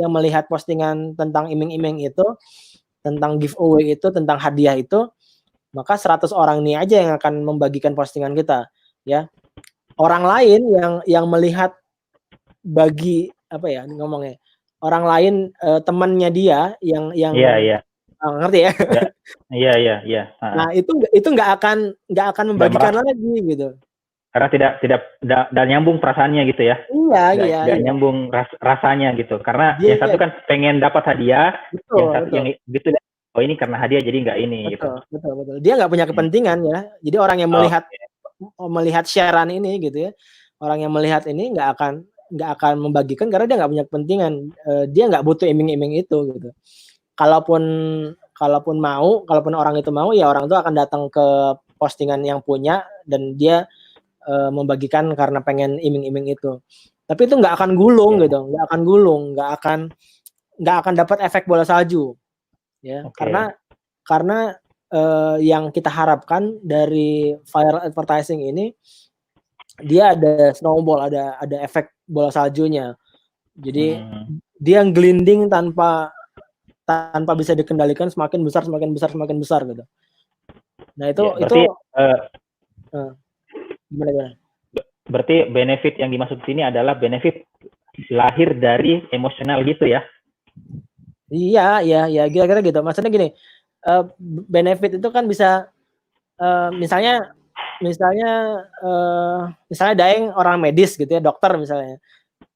S2: melihat postingan tentang iming-iming itu, tentang giveaway itu, tentang hadiah itu, maka 100 orang ini aja yang akan membagikan postingan kita, ya. Orang lain yang melihat orang lain temannya dia yang ngerti ya?
S1: Iya.
S2: Nah, itu nggak akan membagikan lagi gitu.
S1: Karena tidak nyambung perasaannya gitu ya.
S2: Iya.
S1: Nggak nyambung rasanya gitu. Karena yang satu kan pengen dapat hadiah, yang satu yang gitu. Oh ini karena hadiah jadi nggak ini gitu.
S2: Betul. Dia nggak punya kepentingan ya. Jadi orang yang melihat sharean ini gitu ya. Orang yang melihat ini nggak akan membagikan karena dia nggak punya kepentingan. Dia nggak butuh iming-iming itu gitu. Kalaupun orang itu mau, ya orang itu akan datang ke postingan yang punya dan dia membagikan karena pengen iming-iming itu. Tapi itu nggak akan gulung gitu, nggak akan dapat efek bola salju, ya. Karena yang kita harapkan dari viral advertising ini, dia ada snowball, ada efek bola saljunya. Jadi dia gelinding tanpa bisa dikendalikan, semakin besar gitu. Nah itu gimana?
S1: Berarti benefit yang dimaksud sini adalah benefit lahir dari emosional gitu ya?
S2: Iya, kira-kira gitu. Maksudnya gini, benefit itu kan bisa, misalnya Daeng orang medis gitu ya, dokter misalnya.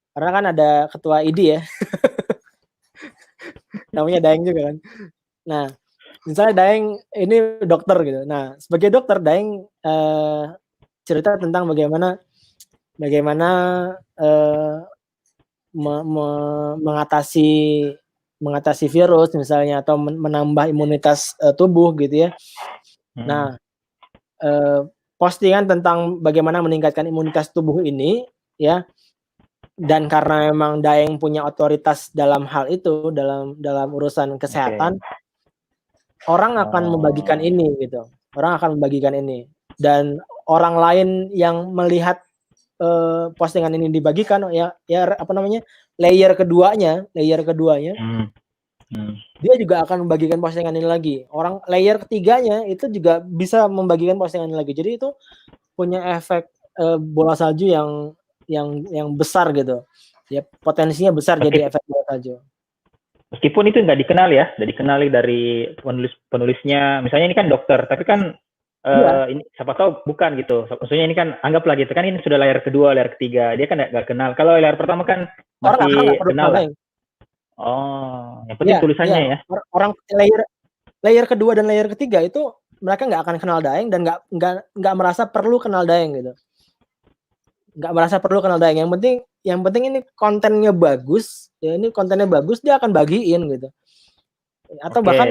S2: Karena kan ada ketua ID ya. Namanya Daeng juga kan. Nah, misalnya Daeng ini dokter gitu. Nah, sebagai dokter Daeng cerita tentang bagaimana mengatasi virus misalnya, atau menambah imunitas tubuh gitu ya. Nah, postingan tentang bagaimana meningkatkan imunitas tubuh ini ya, dan karena memang Daeng punya otoritas dalam hal itu, dalam urusan kesehatan, orang akan membagikan ini gitu. Orang akan membagikan ini, dan orang lain yang melihat postingan ini dibagikan, ya apa namanya, layer keduanya, dia juga akan membagikan postingan ini lagi. Orang layer ketiganya itu juga bisa membagikan postingan ini lagi. Jadi itu punya efek bola salju yang besar gitu. Ya, potensinya besar jadi efek bola salju.
S1: Meskipun itu nggak dikenali dari penulisnya. Misalnya ini kan dokter, tapi kan ini siapa tahu bukan gitu. Maksudnya ini kan anggaplah gitu kan, ini sudah layar kedua, layar ketiga, dia kan nggak kenal. Kalau layar pertama kan masih kenal lah. Oh, yang penting tulisannya ya.
S2: Orang layer kedua dan layer ketiga itu mereka nggak akan kenal Daeng dan nggak merasa perlu kenal Daeng gitu. Nggak merasa perlu kenal Daeng. Yang penting ini kontennya bagus, ya ini kontennya bagus, dia akan bagiin gitu. Atau bahkan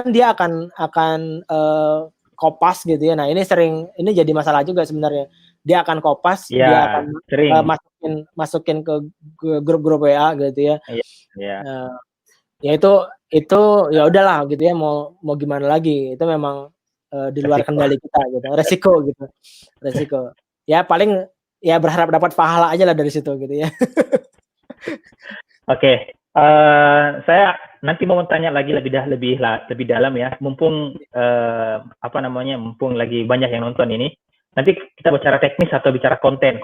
S2: dia akan kopas gitu ya. Nah, ini jadi masalah juga sebenarnya. Dia akan kopas, dia akan masukin ke grup-grup WA gitu ya. Ya itu ya udahlah gitu ya, mau gimana lagi. Itu memang di luar kendali kita gitu. Resiko. Ya paling ya berharap dapat pahala aja lah dari situ gitu ya.
S1: Saya nanti mau tanya lagi lebih dalam ya. Mumpung mumpung lagi banyak yang nonton ini. Nanti kita bicara teknis atau bicara konten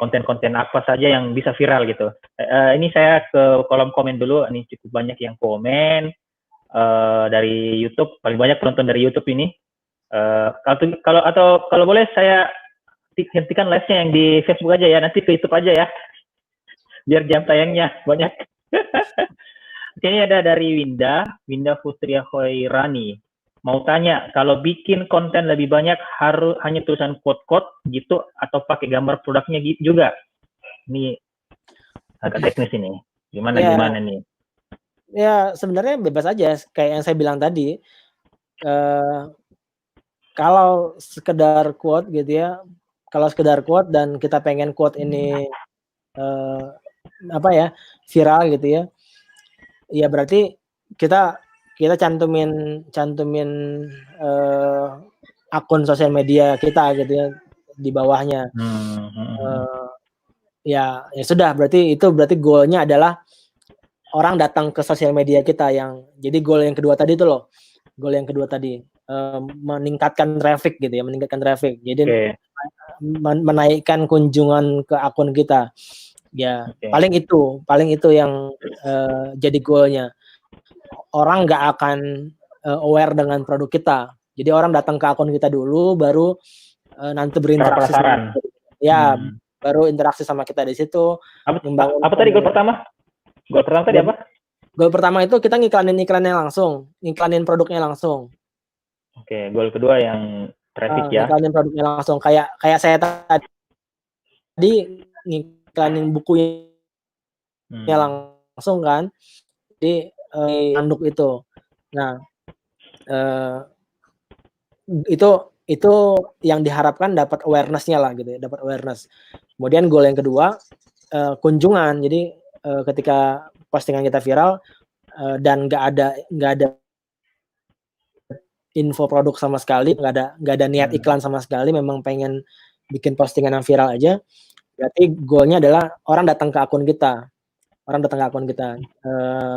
S1: apa saja yang bisa viral gitu. Ini saya ke kolom komen dulu. Ini cukup banyak yang komen dari YouTube. Paling banyak penonton dari YouTube ini. Kalau boleh saya hentikan live-nya yang di Facebook aja ya. Nanti ke YouTube aja ya. Biar jam tayangnya banyak. Ini ada dari Winda Putria Khairani. Mau tanya, kalau bikin konten lebih banyak harus hanya tulisan quote-quote gitu atau pakai gambar produknya juga? Ini agak teknis ini. Gimana nih?
S2: Ya sebenarnya bebas aja, kayak yang saya bilang tadi. Kalau sekedar quote gitu ya, dan kita pengen quote ini viral gitu ya. Ya berarti kita cantumin akun sosial media kita gitu ya di bawahnya. Ya sudah, berarti goalnya adalah orang datang ke sosial media kita. Jadi goal yang kedua tadi itu loh. Meningkatkan traffic gitu ya, Jadi menaikkan kunjungan ke akun kita. Ya, paling itu yang jadi goalnya. Orang nggak akan aware dengan produk kita. Jadi orang datang ke akun kita dulu, baru nanti berinteraksi sama kita. Ya, baru interaksi sama kita di situ.
S1: Apa tadi goal pertama? Goal pertama tadi apa?
S2: Goal pertama itu kita ngiklanin produknya langsung.
S1: Oke, goal kedua yang traffic ya.
S2: Ngiklanin produknya langsung. Kayak saya tadi ngiklanin bukunya langsung kan. Jadi handuk itu. Nah, itu yang diharapkan dapat awareness-nya lah gitu ya, dapat awareness. Kemudian goal yang kedua kunjungan. Jadi ketika postingan kita viral dan nggak ada info produk sama sekali, nggak ada niat iklan sama sekali, memang pengen bikin postingan yang viral aja, berarti goalnya adalah orang datang ke akun kita,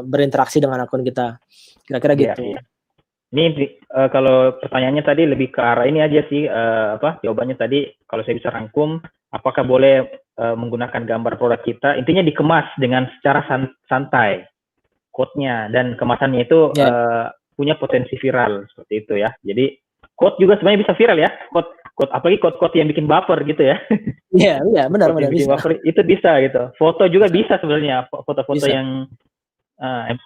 S2: berinteraksi dengan akun kita, kira-kira gitu.
S1: Iya. Ini kalau pertanyaannya tadi lebih ke arah ini aja sih, jawabannya tadi kalau saya bisa rangkum, apakah boleh menggunakan gambar produk kita, intinya dikemas dengan secara santai, quote-nya, dan kemasannya itu punya potensi viral, seperti itu ya. Jadi quote juga sebenarnya bisa viral ya, quote apalagi quote yang bikin baper gitu ya.
S2: Iya, benar bisa.
S1: Baper, itu bisa gitu. Foto juga bisa sebenarnya, foto-foto yang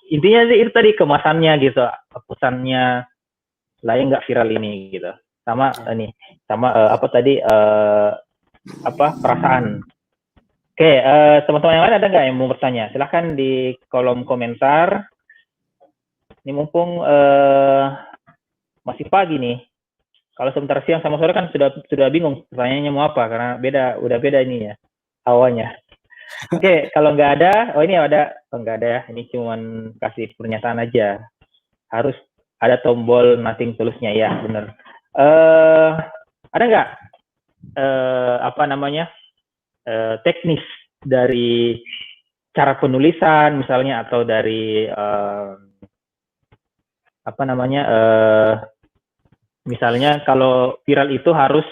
S1: intinya sih itu tadi kemasannya gitu, pesannya layak nggak viral ini gitu. Sama perasaan. Oke, teman-teman yang lain ada nggak yang mau bertanya? Silahkan di kolom komentar. Ini mumpung masih pagi nih. Kalau sebentar siang sama sore kan sudah bingung pertanyaannya mau apa, karena udah beda ini ya awalnya. Oke, kalau nggak ada, nggak ada ya. Ini cuman kasih pernyataan aja. Harus ada tombol nothing tulus-nya ya, bener. Ada nggak teknis dari cara penulisan misalnya, atau dari misalnya kalau viral itu harus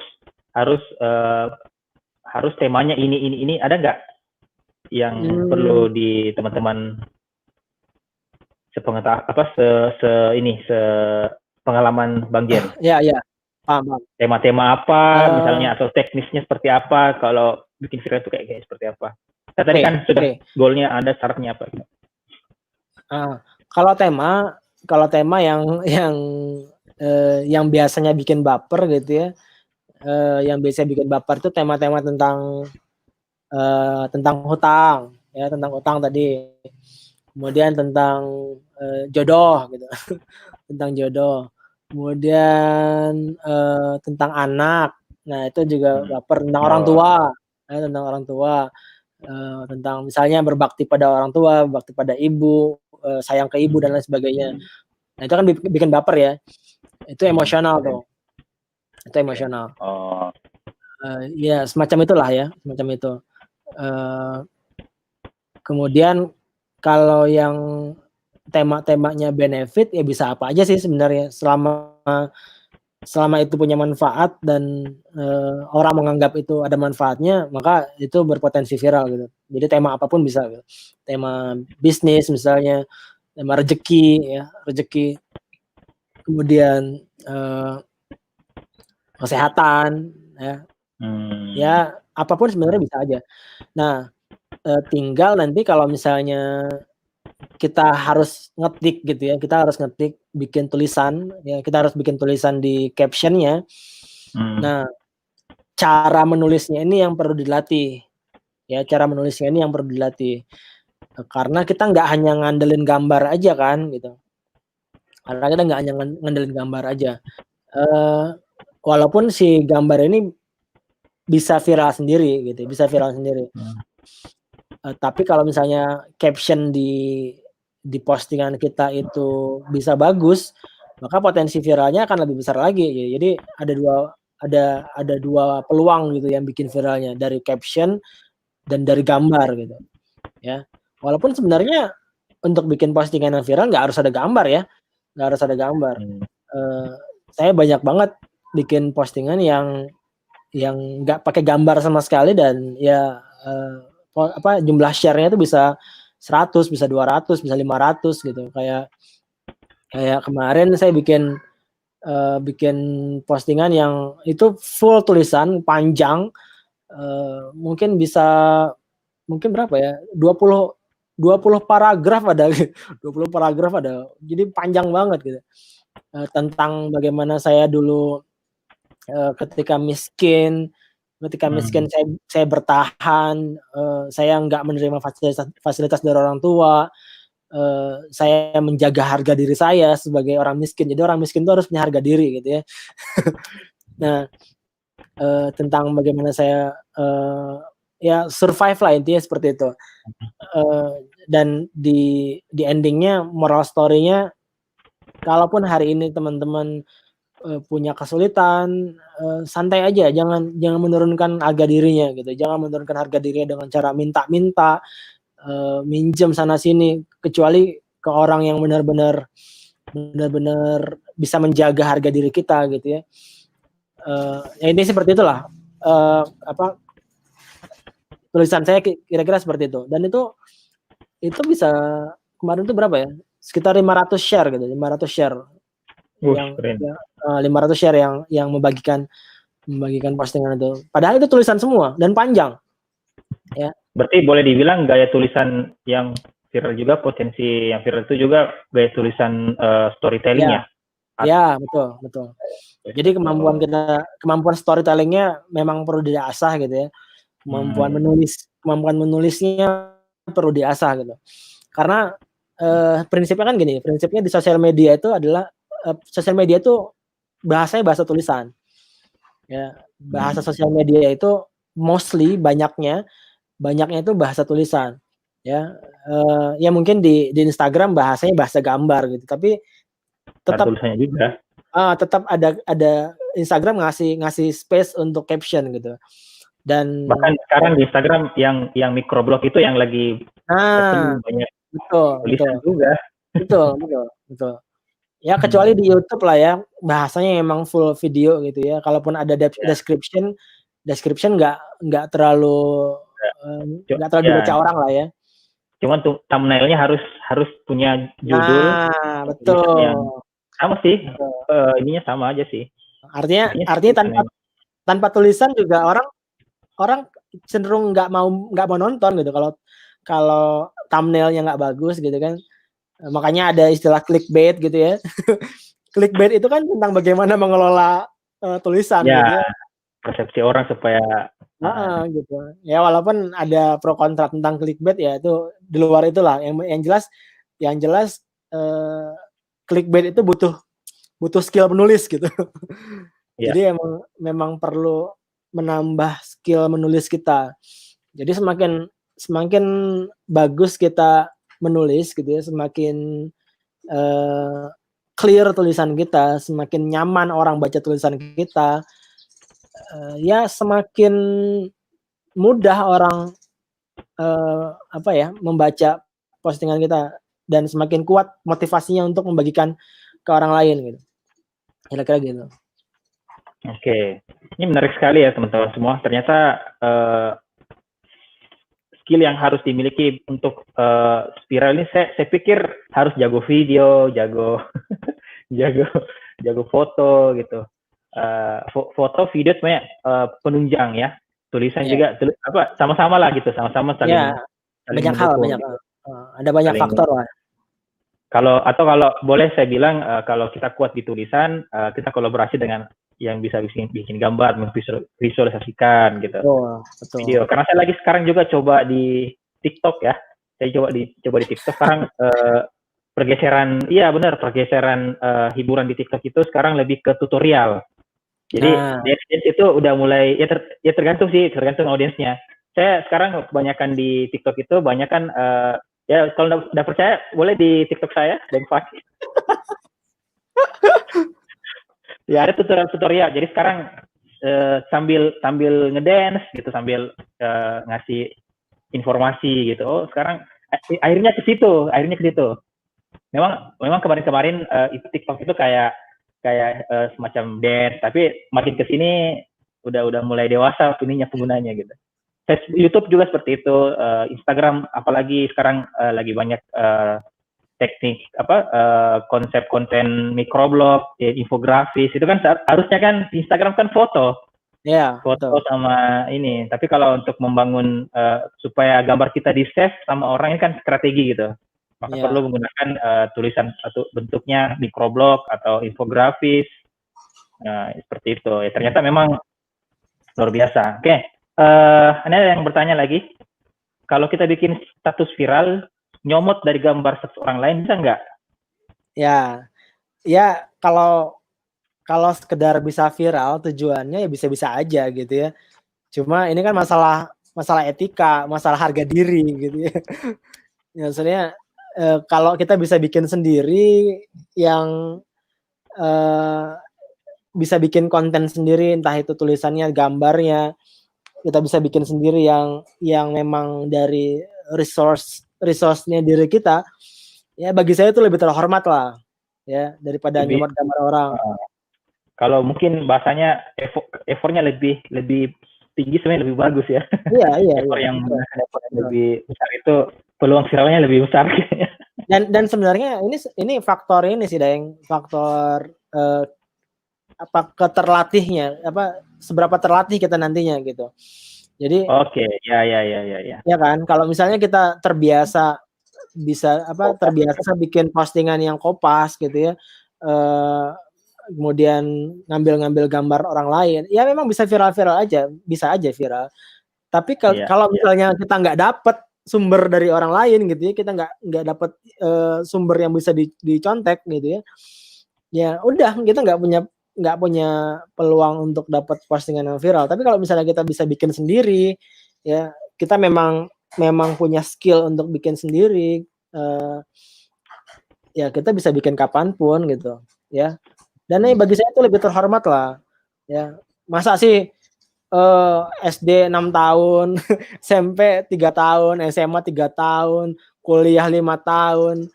S1: temanya ini, ada nggak yang perlu di teman-teman pengalaman Bang Jen?
S2: Ya, paham.
S1: Tema-tema apa misalnya, atau teknisnya seperti apa kalau bikin viral itu kayak seperti apa? Tadi kan sudah goalnya ada, syaratnya apa?
S2: Kalau tema yang biasanya bikin baper gitu ya, yang biasanya bikin baper itu tema-tema tentang hutang ya, tentang utang tadi, kemudian tentang jodoh gitu tentang jodoh, kemudian tentang anak, nah itu juga baper, tentang orang tua ya, tentang misalnya berbakti pada orang tua, berbakti pada ibu, sayang ke ibu dan lain sebagainya. Nah itu kan bikin baper ya, itu emosional tuh, itu emosional. Ya semacam itulah ya, semacam itu. Kemudian kalau yang temanya benefit ya bisa apa aja sih sebenarnya, selama itu punya manfaat dan orang menganggap itu ada manfaatnya, maka itu berpotensi viral gitu. Jadi tema apapun bisa gitu. Tema bisnis misalnya, tema rezeki, kemudian kesehatan ya. Ya apapun sebenarnya bisa aja. Nah, tinggal nanti kalau misalnya kita harus ngetik gitu ya, bikin tulisan ya, kita harus bikin tulisan di captionnya. Nah, cara menulisnya ini yang perlu dilatih ya, karena kita nggak hanya ngandelin gambar aja kan gitu, walaupun si gambar ini bisa viral sendiri gitu, tapi kalau misalnya caption di postingan kita itu bisa bagus, maka potensi viralnya akan lebih besar lagi. Jadi ada dua peluang gitu yang bikin viralnya, dari caption dan dari gambar gitu ya. Walaupun sebenarnya untuk bikin postingan yang viral nggak harus ada gambar ya, saya banyak banget bikin postingan yang nggak pakai gambar sama sekali, dan ya jumlah share-nya itu bisa 100, bisa 200, bisa 500 gitu. Kayak kemarin saya bikin postingan yang itu full tulisan panjang, mungkin berapa ya? 20 paragraf ada. 20 paragraf ada. Jadi panjang banget gitu. Tentang bagaimana saya dulu ketika miskin saya bertahan, saya nggak menerima fasilitas dari orang tua, saya menjaga harga diri saya sebagai orang miskin. Jadi orang miskin itu harus punya harga diri gitu ya. Nah, tentang bagaimana saya ya survive lah, intinya seperti itu. Dan di endingnya moral story-nya, kalaupun hari ini teman-teman punya kesulitan, santai aja, jangan menurunkan harga dirinya gitu, jangan menurunkan harga dirinya dengan cara minta-minta, minjem sana sini, kecuali ke orang yang benar-benar bisa menjaga harga diri kita gitu ya. Ya ini seperti itulah, tulisan saya kira-kira seperti itu, dan itu bisa kemarin tuh berapa ya, sekitar 500 share gitu, 500 share yang
S1: Keren.
S2: 500 share yang membagikan postingan itu, padahal itu tulisan semua dan panjang ya.
S1: Berarti boleh dibilang gaya tulisan yang viral juga, potensi yang viral itu juga gaya tulisan storytelling ya?
S2: Ya, betul. Jadi kemampuan storytelling-nya memang perlu diasah gitu ya. Kemampuan menulisnya perlu diasah gitu. Karena prinsipnya kan gini, prinsipnya di sosial media itu adalah sosial media itu bahasanya bahasa tulisan. Ya, bahasa sosial media itu mostly banyaknya itu bahasa tulisan. Ya, ya mungkin di Instagram bahasanya bahasa gambar gitu, tapi tetap
S1: tulisannya juga.
S2: Tetap ada Instagram ngasih space untuk caption gitu. Dan
S1: bahkan sekarang di Instagram yang microblog itu yang lagi banyak tulisan juga.
S2: Betul. Ya kecuali di YouTube lah ya, bahasanya emang full video gitu ya. Kalaupun ada description nggak terlalu dibaca orang lah ya.
S1: Cuman tuh thumbnailnya harus punya judul.
S2: Nah, betul.
S1: Yang sama sih, ininya sama aja sih.
S2: Artinya tanpa tulisan juga orang cenderung nggak mau nonton gitu kalau thumbnailnya nggak bagus gitu kan. Makanya ada istilah clickbait gitu ya. Clickbait itu kan tentang bagaimana mengelola tulisan gitu ya.
S1: Persepsi orang supaya
S2: gitu. Ya walaupun ada pro kontra tentang clickbait ya, itu di luar itulah. Yang jelas clickbait itu butuh skill penulis gitu. Jadi memang perlu menambah skill menulis kita. Jadi semakin bagus kita menulis gitu ya, semakin clear tulisan kita, semakin nyaman orang baca tulisan kita, ya semakin mudah orang membaca postingan kita, dan semakin kuat motivasinya untuk membagikan ke orang lain gitu. Kira-kira gitu.
S1: Oke, ini menarik sekali ya teman-teman semua. Ternyata skill yang harus dimiliki untuk spiral ini, saya pikir harus jago video, jago foto gitu. Foto, video sebenarnya penunjang ya. Tulisan juga sama-sama lah gitu, sama-sama saling
S2: banyak hal. Ada banyak faktor lah.
S1: Kalau boleh saya bilang, kalau kita kuat di tulisan, kita kolaborasi dengan yang bisa bikin gambar, memvisualisasikan gitu.
S2: Betul.
S1: Video. Karena saya lagi sekarang juga coba di TikTok ya. Saya coba di TikTok sekarang pergeseran hiburan di TikTok itu sekarang lebih ke tutorial. Jadi audiens itu udah mulai tergantung audiensnya. Saya sekarang kebanyakan di TikTok itu banyakan ya kalau udah percaya boleh di TikTok saya, Dengfak. Ya ada tutorial. Jadi sekarang sambil ngedance gitu, sambil ngasih informasi gitu. Oh sekarang akhirnya ke situ. Memang kemarin itu TikTok itu kayak semacam dance, tapi makin ke sini udah mulai dewasa ininya penggunanya gitu. YouTube juga seperti itu, Instagram apalagi sekarang lagi banyak teknik konsep konten microblog, infografis itu kan harusnya kan Instagram kan foto sama ini. Tapi kalau untuk membangun supaya gambar kita di save sama orang ini kan strategi gitu. Maka perlu menggunakan tulisan atau bentuknya microblog atau infografis. Nah, seperti itu. Ya, ternyata memang luar biasa. Oke. Ini ada yang bertanya lagi. Kalau kita bikin status viral, nyomot dari gambar seseorang lain bisa nggak?
S2: Ya kalau sekedar bisa viral tujuannya ya bisa-bisa aja gitu ya. Cuma ini kan masalah masalah etika, masalah harga diri gitu ya. Ya maksudnya kalau kita bisa bikin sendiri yang bisa bikin konten sendiri, entah itu tulisannya, gambarnya, kita bisa bikin sendiri yang memang dari resource-nya diri kita, ya bagi saya itu lebih terhormat lah, ya daripada
S1: Lebih,
S2: nyomot gambar orang.
S1: kalau mungkin bahasanya effortnya lebih tinggi sebenarnya lebih bagus ya.
S2: Iya.
S1: Effort yang lebih besar itu peluang viralnya lebih besar kayaknya.
S2: Dan sebenarnya ini faktor ini sih, Daeng, faktor apa keterlatihnya, apa seberapa terlatih kita nantinya gitu. Jadi
S1: Oke, ya.
S2: ya kan, kalau misalnya kita terbiasa bikin postingan yang kopas gitu ya, kemudian ngambil gambar orang lain, ya memang bisa viral-viral aja, bisa aja viral. Tapi kalau misalnya kita nggak dapet sumber dari orang lain gitu ya, kita nggak dapet sumber yang bisa dicontek gitu ya, ya udah kita nggak punya peluang untuk dapat postingan yang viral. Tapi kalau misalnya kita bisa bikin sendiri, ya kita memang punya skill untuk bikin sendiri, ya kita bisa bikin kapanpun gitu, ya. Dan bagi saya itu lebih terhormat lah, ya. Masa sih SD 6 tahun, SMP 3 tahun, SMA 3 tahun, kuliah 5 tahun,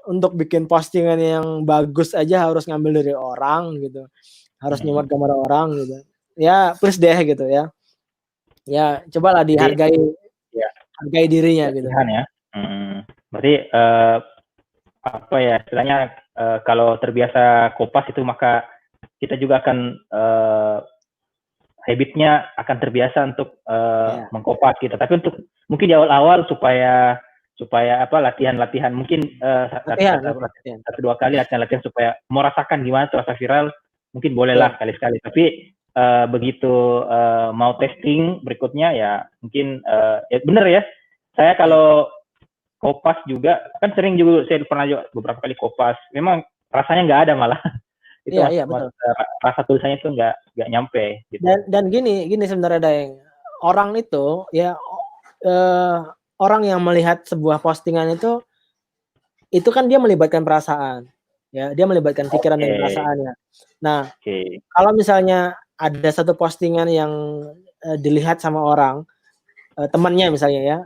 S2: untuk bikin postingan yang bagus aja harus ngambil dari orang gitu, harus nyomot gambar orang gitu. Ya please deh gitu ya. Ya cobalah dihargai, hargai dirinya gitu.
S1: Ya. Berarti apa ya istilahnya, kalau terbiasa kopas itu maka kita juga akan habitnya akan terbiasa untuk mengkopas gitu. Tapi untuk mungkin di awal-awal supaya apa latihan mungkin satu dua kali latihan supaya mau rasakan gimana tuh rasa viral, mungkin bolehlah kali-sekali. Tapi begitu mau testing berikutnya ya mungkin ya bener ya. Saya kalau kopas juga kan sering juga, saya pernah juga beberapa kali kopas, memang rasanya nggak ada malah. Itu
S2: betul.
S1: rasa tulisannya itu nggak nyampe gitu.
S2: Dan gini sebenarnya Daeng, orang itu ya orang yang melihat sebuah postingan itu kan dia melibatkan perasaan, ya dia melibatkan pikiran dan perasaannya. Nah, kalau misalnya ada satu postingan yang dilihat sama orang, temannya misalnya ya,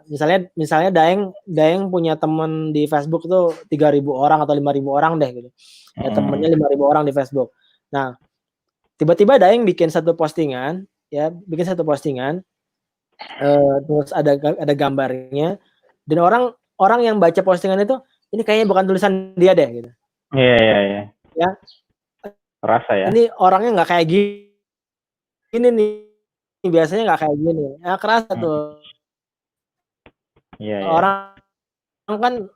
S2: misalnya Daeng punya teman di Facebook tuh 3.000 orang atau 5.000 orang deh gitu, ya temennya 5.000 orang di Facebook. Nah, tiba-tiba Daeng bikin satu postingan, terus ada gambarnya, dan orang yang baca postingan itu, ini kayaknya bukan tulisan dia deh gitu.
S1: Iya.
S2: Ya.
S1: Rasa ya.
S2: Ini orangnya nggak kayak gini nih, biasanya nggak kayak gini. Nah, kerasa tuh.
S1: Iya.
S2: Orang kan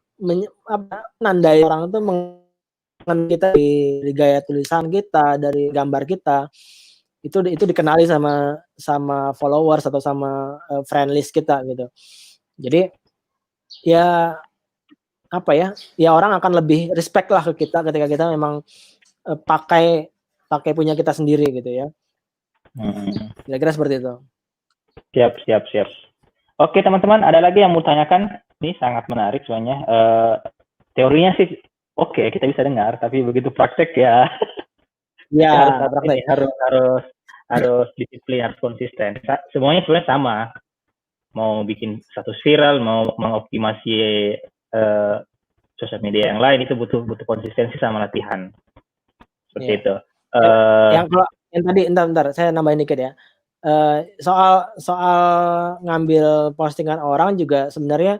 S2: nandai orang itu kita dari gaya tulisan kita, dari gambar kita. Itu dikenali sama followers atau sama friend list kita gitu. Jadi ya apa ya? Ya orang akan lebih respect lah ke kita ketika kita memang pakai punya kita sendiri gitu ya. Kira-kira seperti itu.
S1: Siap. Oke teman-teman, ada lagi yang mau tanyakan? Ini sangat menarik soalnya. Teorinya sih oke, kita bisa dengar, tapi begitu praktek ya.
S2: Ya,
S1: harus disiplin, harus konsisten. Semuanya sebenarnya sama. Mau bikin status viral, mau mengoptimasi sosial media yang lain, itu butuh konsistensi sama latihan. Seperti itu.
S2: Yang tadi, entar saya nambahin dikit ya. Soal ngambil postingan orang juga sebenarnya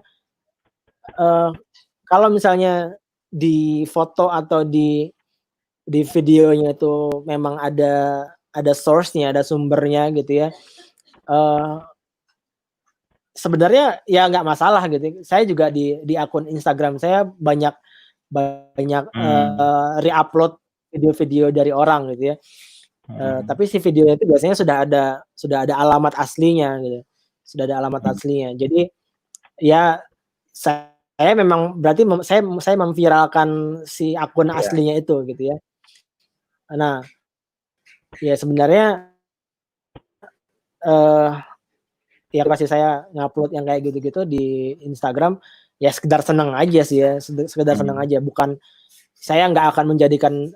S2: kalau misalnya di foto atau di videonya itu memang ada source-nya, ada sumbernya gitu ya. Sebenarnya ya nggak masalah gitu. Saya juga di akun Instagram saya banyak re-upload video-video dari orang gitu ya. Tapi si videonya itu biasanya sudah ada alamat aslinya gitu. Sudah ada alamat aslinya. Jadi ya saya memang berarti saya memviralkan si akun aslinya itu gitu ya. Nah, ya sebenarnya ya kasih saya ngupload yang kayak gitu-gitu di Instagram ya sekedar senang aja sih ya, sekedar senang aja, bukan saya nggak akan menjadikan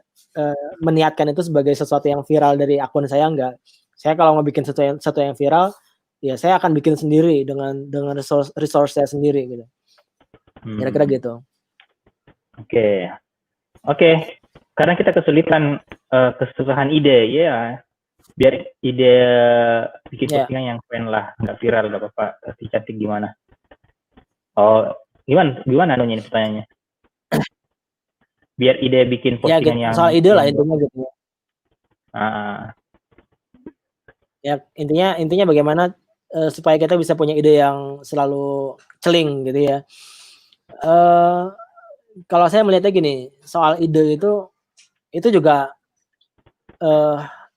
S2: meniatkan itu sebagai sesuatu yang viral dari akun saya, enggak. Saya kalau mau bikin sesuatu yang viral, ya saya akan bikin sendiri dengan resource saya sendiri gitu. Kira-kira gitu.
S1: Oke. Karena kita kesusahan ide, ya. Biar ide bikin postingan yang keren lah, nggak viral, nggak apa-apa, tapi cantik gimana? Oh, gimana anunya ini pertanyaannya? Biar ide bikin postingan
S2: ya, soal ide lah intinya gitu. Ya intinya bagaimana supaya kita bisa punya ide yang selalu celing gitu ya. Kalau saya melihatnya gini, soal ide itu juga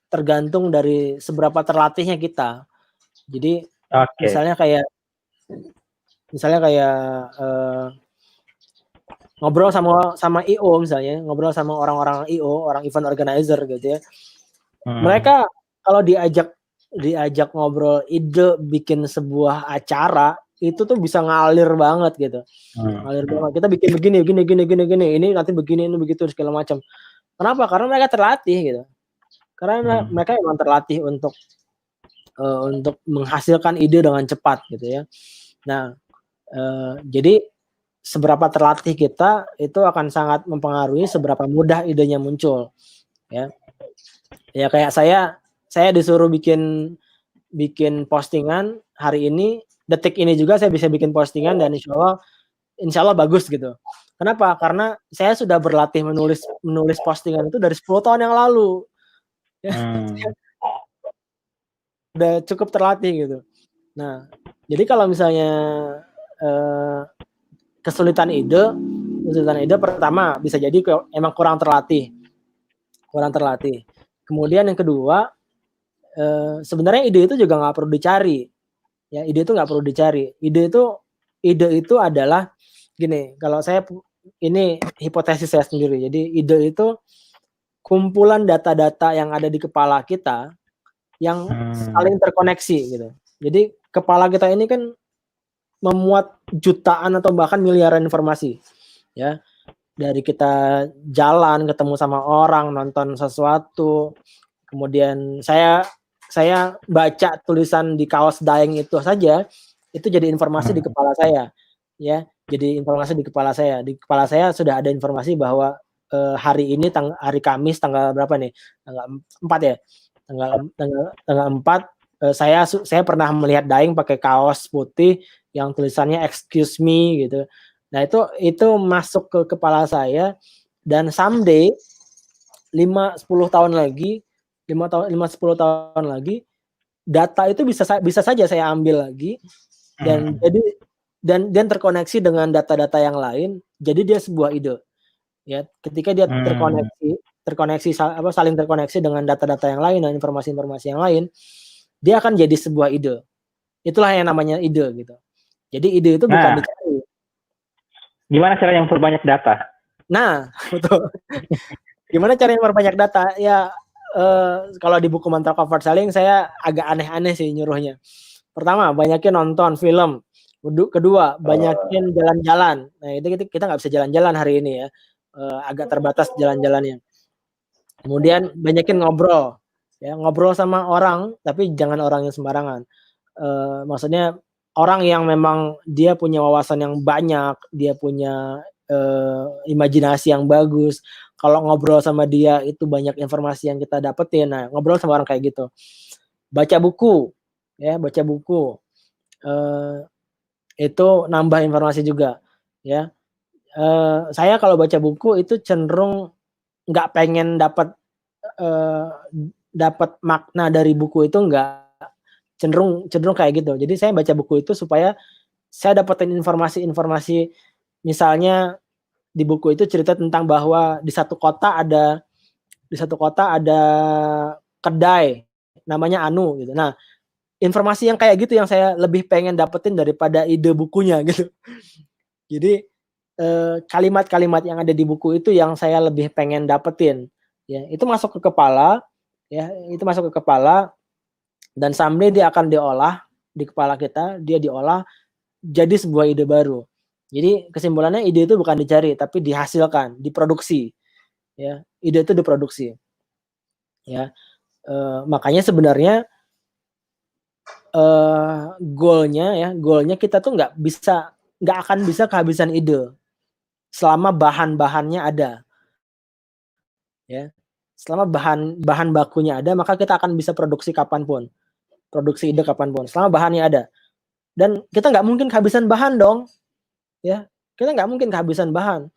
S2: tergantung dari seberapa terlatihnya kita. Jadi misalnya kayak ngobrol sama IO misalnya, ngobrol sama orang-orang IO, orang event organizer gitu ya. Mereka kalau diajak ngobrol ide bikin sebuah acara itu tuh bisa ngalir banget gitu. Ngalir banget. Kita bikin begini, ini nanti begini, ini begitu segala macam. Kenapa? Karena mereka terlatih gitu. Karena mereka memang terlatih untuk menghasilkan ide dengan cepat gitu ya. Nah, jadi seberapa terlatih kita itu akan sangat mempengaruhi seberapa mudah idenya muncul ya. Ya kayak saya disuruh bikin postingan hari ini, detik ini juga saya bisa bikin postingan dan insya Allah bagus gitu. Kenapa? Karena saya sudah berlatih menulis postingan itu dari 10 tahun yang lalu. Udah cukup terlatih gitu. Nah, jadi kalau misalnya kesulitan ide pertama bisa jadi emang kurang terlatih. Kemudian yang kedua, sebenarnya ide itu juga nggak perlu dicari. Ya, ide itu nggak perlu dicari. Ide itu adalah gini. Kalau saya ini hipotesis saya sendiri. Jadi ide itu kumpulan data-data yang ada di kepala kita yang saling terkoneksi gitu. Jadi kepala kita ini kan memuat jutaan atau bahkan miliaran informasi. Ya. Dari kita jalan ketemu sama orang, nonton sesuatu, kemudian saya baca tulisan di kaos Daeng itu saja, itu jadi informasi di kepala saya, ya. Jadi informasi di kepala saya. Di kepala saya sudah ada informasi bahwa hari ini hari Kamis tanggal berapa nih? Tanggal 4 ya. Tanggal 4 saya pernah melihat Daeng pakai kaos putih yang tulisannya excuse me gitu. Nah, itu masuk ke kepala saya dan someday 5-10 tahun lagi, 5-10 tahun lagi data itu bisa saja saya ambil lagi dan dan terkoneksi dengan data-data yang lain, jadi dia sebuah ide. Ya, ketika dia terkoneksi saling terkoneksi dengan data-data yang lain dan informasi-informasi yang lain, dia akan jadi sebuah ide. Itulah yang namanya ide gitu. Jadi ide itu bukan dicari.
S1: Gimana cara yang memperbanyak data?
S2: Nah, betul. Gimana cara yang memperbanyak data? Ya, kalau di buku Mantra Comfort Selling saya agak aneh-aneh sih nyuruhnya. Pertama, banyakin nonton film. Kedua, banyakin jalan-jalan. Nah, itu kita nggak bisa jalan-jalan hari ini ya. Agak terbatas jalan-jalannya. Kemudian banyakin ngobrol. Ya, ngobrol sama orang, tapi jangan orang yang sembarangan. Maksudnya orang yang memang dia punya wawasan yang banyak, dia punya imajinasi yang bagus. Kalau ngobrol sama dia itu banyak informasi yang kita dapetin. Nah, ngobrol sama orang kayak gitu. Baca buku, ya, baca buku. Itu nambah informasi juga, ya. Saya kalau baca buku itu cenderung nggak pengen dapat makna dari buku itu, nggak, cenderung kayak gitu. Jadi saya baca buku itu supaya saya dapetin informasi-informasi, misalnya di buku itu cerita tentang bahwa di satu kota ada kedai namanya Anu gitu. Nah, informasi yang kayak gitu yang saya lebih pengen dapetin daripada ide bukunya gitu. Jadi kalimat-kalimat yang ada di buku itu yang saya lebih pengen dapetin. Ya, itu masuk ke kepala, ya, dan someday dia akan diolah di kepala kita, dia diolah jadi sebuah ide baru. Jadi kesimpulannya ide itu bukan dicari tapi dihasilkan, diproduksi. Ya, ide itu diproduksi. Ya, makanya sebenarnya goalnya kita tuh nggak akan bisa kehabisan ide selama bahan-bahannya ada. Ya, selama bahan bakunya ada, maka kita akan bisa produksi kapanpun, produksi ide kapanpun, selama bahannya ada. Dan kita nggak mungkin kehabisan bahan dong, ya. Kita nggak mungkin kehabisan bahan.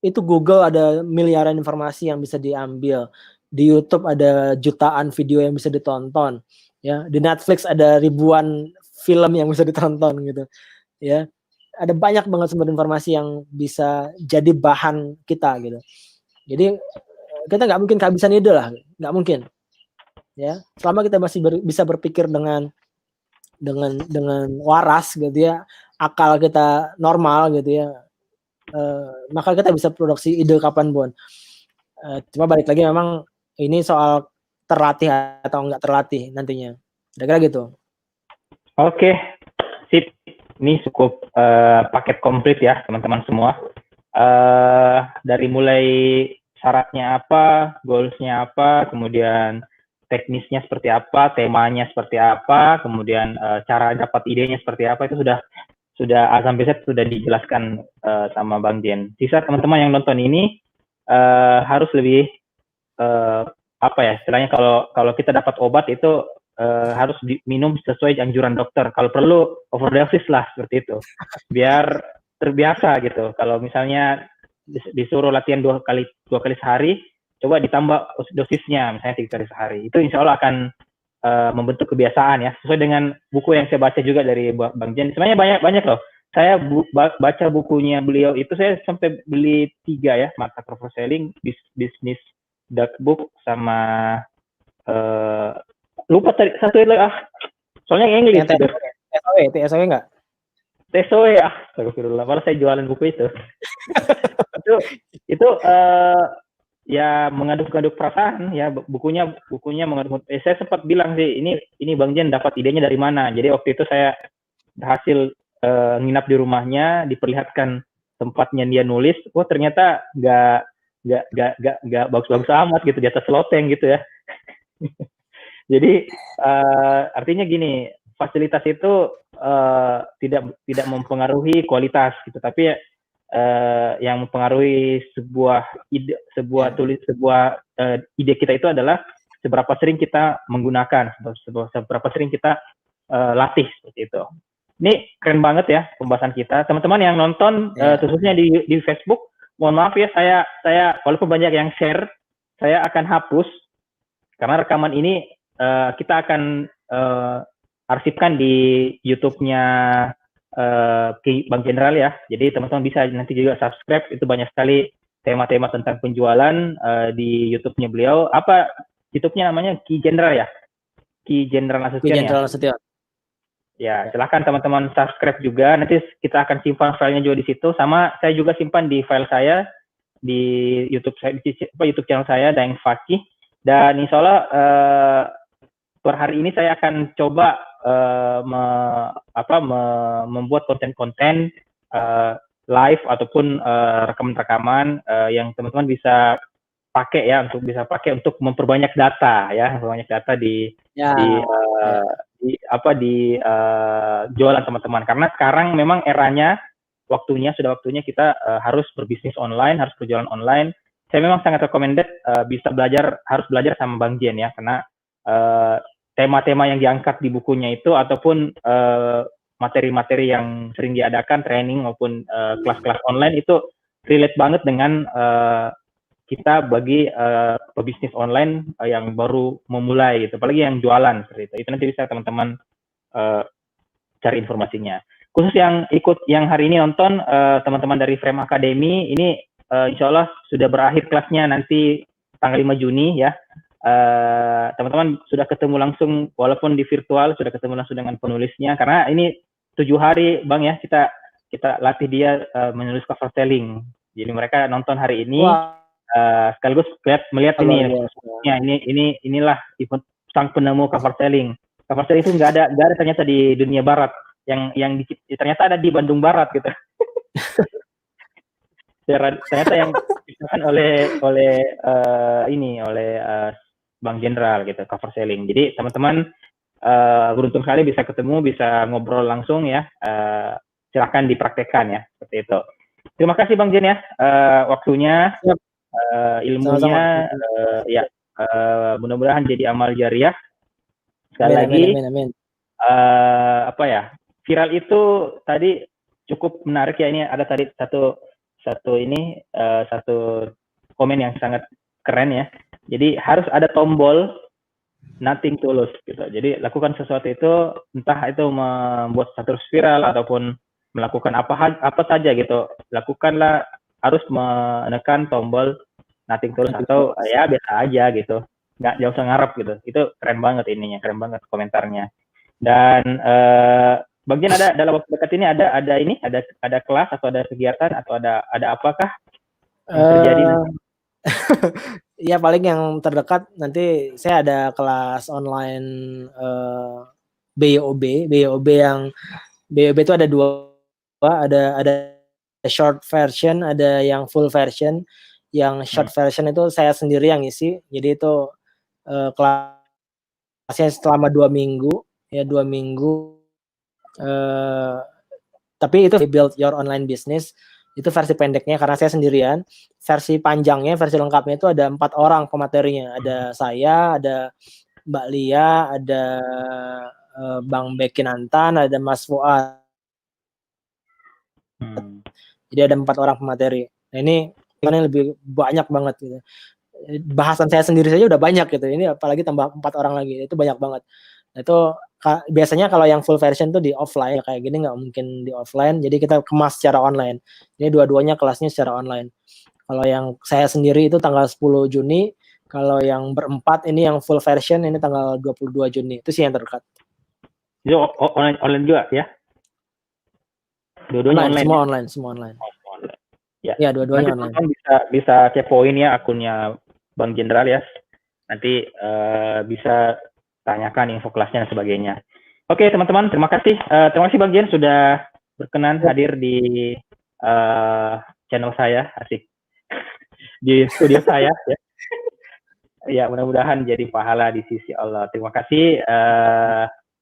S2: Itu Google ada miliaran informasi yang bisa diambil. Di YouTube ada jutaan video yang bisa ditonton. Ya, di Netflix ada ribuan film yang bisa ditonton gitu. Ya, ada banyak banget sumber informasi yang bisa jadi bahan kita gitu. Jadi kita nggak mungkin kehabisan ide lah, nggak mungkin. Ya, selama kita masih bisa berpikir dengan waras gitu ya, akal kita normal gitu ya, maka kita bisa produksi ide kapanpun. Cuma balik lagi memang ini soal terlatih atau nggak terlatih nantinya. Kira-kira gitu.
S1: Oke, sip. Ini cukup paket komplit ya teman-teman semua. Dari mulai syaratnya apa, goalsnya apa, kemudian teknisnya seperti apa, temanya seperti apa, kemudian cara dapat idenya seperti apa, itu sudah A sampai Z sudah dijelaskan sama Bang Jen. Sisa teman-teman yang nonton ini harus lebih apa ya, istilahnya kalau kita dapat obat itu harus minum sesuai anjuran dokter. Kalau perlu overdosis lah seperti itu, biar terbiasa gitu. Kalau misalnya disuruh latihan dua kali sehari, coba ditambah dosisnya, misalnya 3 kali sehari. Itu insya Allah akan membentuk kebiasaan ya, sesuai dengan buku yang saya baca juga dari Bang Jen. Sebenarnya banyak loh. Saya baca bukunya beliau itu, saya sampai beli 3 ya, Smart Proper Selling, Business Dark Book, sama lupa tadi satu lagi soalnya yang English.
S2: TSOE nggak?
S1: TSOE ya, astagfirullah, malah saya jualan buku itu. itu ya mengaduk-aduk perasaan ya, bukunya mengaduk. Saya sempat bilang sih, ini Bang Jen dapat idenya dari mana. Jadi waktu itu saya berhasil nginap di rumahnya, diperlihatkan tempatnya dia nulis. Wah, ternyata nggak bagus-bagus amat gitu, di atas loteng gitu ya. Jadi artinya gini, fasilitas itu tidak mempengaruhi kualitas gitu, tapi yang mempengaruhi sebuah ide kita itu adalah seberapa sering kita menggunakan, seberapa sering kita latih seperti itu. Ini keren banget ya pembahasan kita, teman-teman yang nonton khususnya di Facebook. Mohon maaf ya, saya walaupun banyak yang share, saya akan hapus karena rekaman ini kita akan arsipkan di YouTube-nya Bang General ya. Jadi teman-teman bisa nanti juga subscribe, itu banyak sekali tema-tema tentang penjualan di YouTube-nya beliau. Apa YouTube-nya namanya? Ki General ya? Ki General Nasution ya? Ya, silahkan teman-teman subscribe juga. Nanti kita akan simpan filenya juga di situ. Sama saya juga simpan di file saya di YouTube channel saya, Daeng Fakih. Dan insya Allah per hari ini saya akan coba membuat konten-konten live ataupun rekaman-rekaman yang teman-teman bisa pakai ya, untuk memperbanyak data ya, di jualan teman-teman. Karena sekarang memang eranya, sudah waktunya kita harus berbisnis online, harus berjualan online. Saya memang sangat recommended harus belajar sama Bang Jen ya, karena tema-tema yang diangkat di bukunya itu ataupun materi-materi yang sering diadakan, training maupun kelas-kelas online, itu relate banget dengan kita bagi pebisnis online yang baru memulai gitu, apalagi yang jualan seperti itu. Itu nanti bisa teman-teman cari informasinya. Khusus yang hari ini nonton, teman-teman dari Frame Academy ini insya Allah sudah berakhir kelasnya nanti tanggal 5 Juni ya. Teman-teman sudah ketemu langsung, walaupun di virtual, sudah ketemu langsung dengan penulisnya, karena ini 7 hari Bang ya, kita latih dia menulis cover selling. Jadi mereka nonton hari ini sekaligus melihat inilah sang penemu cover selling. cover selling itu nggak ada ternyata di dunia barat, yang ternyata ada di Bandung Barat gitu. Ternyata yang diciptakan oleh Bang Jenderal gitu, cover selling. Jadi teman-teman beruntung sekali bisa ketemu, bisa ngobrol langsung ya. Silakan dipraktekkan ya, seperti itu. Terima kasih Bang Jen ya, waktunya, ilmunya, ya, mudah-mudahan jadi amal jariah. Sekali lagi, apa ya, viral itu tadi cukup menarik ya. Ini ada tadi satu komen yang sangat keren ya. Jadi harus ada tombol nothing tulus gitu. Jadi lakukan sesuatu itu, entah itu membuat status viral ataupun melakukan apa saja gitu. Lakukanlah, harus menekan tombol nothing tulus atau ya biasa aja gitu. Nggak usah ngarep gitu. Itu keren banget ininya, keren banget komentarnya. Dan Bang Jen ada dalam waktu dekat ini ada kelas atau ada kegiatan atau ada apakah yang terjadi nanti?
S2: Ya paling yang terdekat nanti saya ada kelas online BOB yang BOB itu ada dua, ada short version, ada yang full version. Yang short version itu saya sendiri yang isi, jadi itu kelasnya selama 2 minggu ya, 2 minggu. Tapi itu build your online business, itu versi pendeknya karena saya sendirian. Versi panjangnya, versi lengkapnya itu ada 4 orang pematerinya. Ada saya, ada Mbak Lia, ada Bang Bekinantan, ada Mas Fuad. Jadi ada 4 orang pemateri. Nah ini lebih banyak banget gitu. Bahasan saya sendiri saja udah banyak gitu. Ini apalagi tambah 4 orang lagi, itu banyak banget. Nah, itu biasanya kalau yang full version tuh di offline, kayak gini nggak mungkin di offline, jadi kita kemas secara online. Ini dua-duanya kelasnya secara online. Kalau yang saya sendiri itu tanggal 10 Juni, kalau yang berempat ini yang full version ini tanggal 22 Juni, itu sih yang terdekat.
S1: Itu online juga ya? Dua-duanya online?
S2: Semua online.
S1: Ya,
S2: dua-duanya online.
S1: Nanti bisa kepoin ya akunnya Bang Jenderal ya. Nanti bisa tanyakan info kelasnya dan sebagainya. Oke teman-teman, terima kasih Bang Jen sudah berkenan hadir di channel saya, asik, di studio saya ya. Ya, mudah-mudahan jadi pahala di sisi Allah. Terima kasih.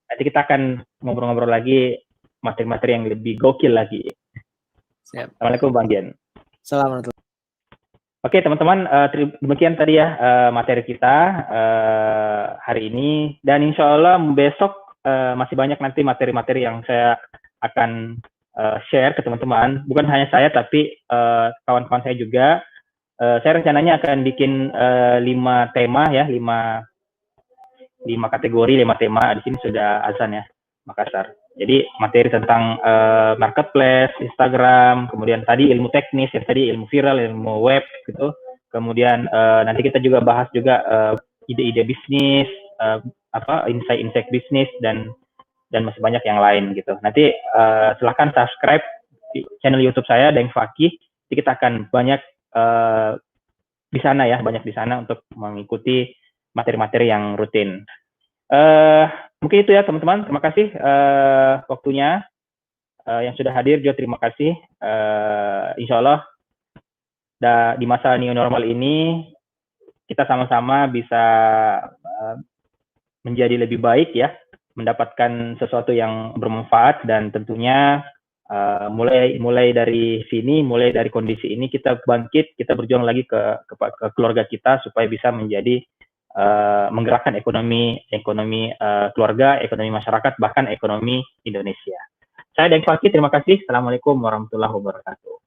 S1: Nanti kita akan ngobrol-ngobrol lagi materi-materi yang lebih gokil lagi.
S2: Siap.
S1: Assalamualaikum Bang Jen.
S2: Assalamualaikum.
S1: Oke teman-teman, demikian tadi ya materi kita hari ini, dan insya Allah besok masih banyak nanti materi-materi yang saya akan share ke teman-teman. Bukan hanya saya, tapi kawan-kawan saya juga. Saya rencananya akan bikin 5 tema ya, 5 kategori, 5 tema. Di sini sudah azan ya, Makassar. Jadi materi tentang marketplace, Instagram, kemudian tadi ilmu teknis, ya tadi ilmu viral, ilmu web gitu. Kemudian nanti kita juga bahas juga ide-ide bisnis, insight bisnis, dan masih banyak yang lain gitu. Nanti silahkan subscribe di channel YouTube saya, Daeng Fakih. Jadi kita akan banyak di sana ya, banyak di sana untuk mengikuti materi-materi yang rutin. Mungkin itu ya teman-teman. Terima kasih waktunya yang sudah hadir. juga terima kasih. Insya Allah di masa new normal ini kita sama-sama bisa menjadi lebih baik ya, mendapatkan sesuatu yang bermanfaat, dan tentunya mulai dari sini, mulai dari kondisi ini kita bangkit, kita berjuang lagi ke keluarga kita supaya bisa menjadi menggerakkan ekonomi keluarga, ekonomi masyarakat, bahkan ekonomi Indonesia. Saya Daeng Fakih, terima kasih. Assalamualaikum warahmatullahi wabarakatuh.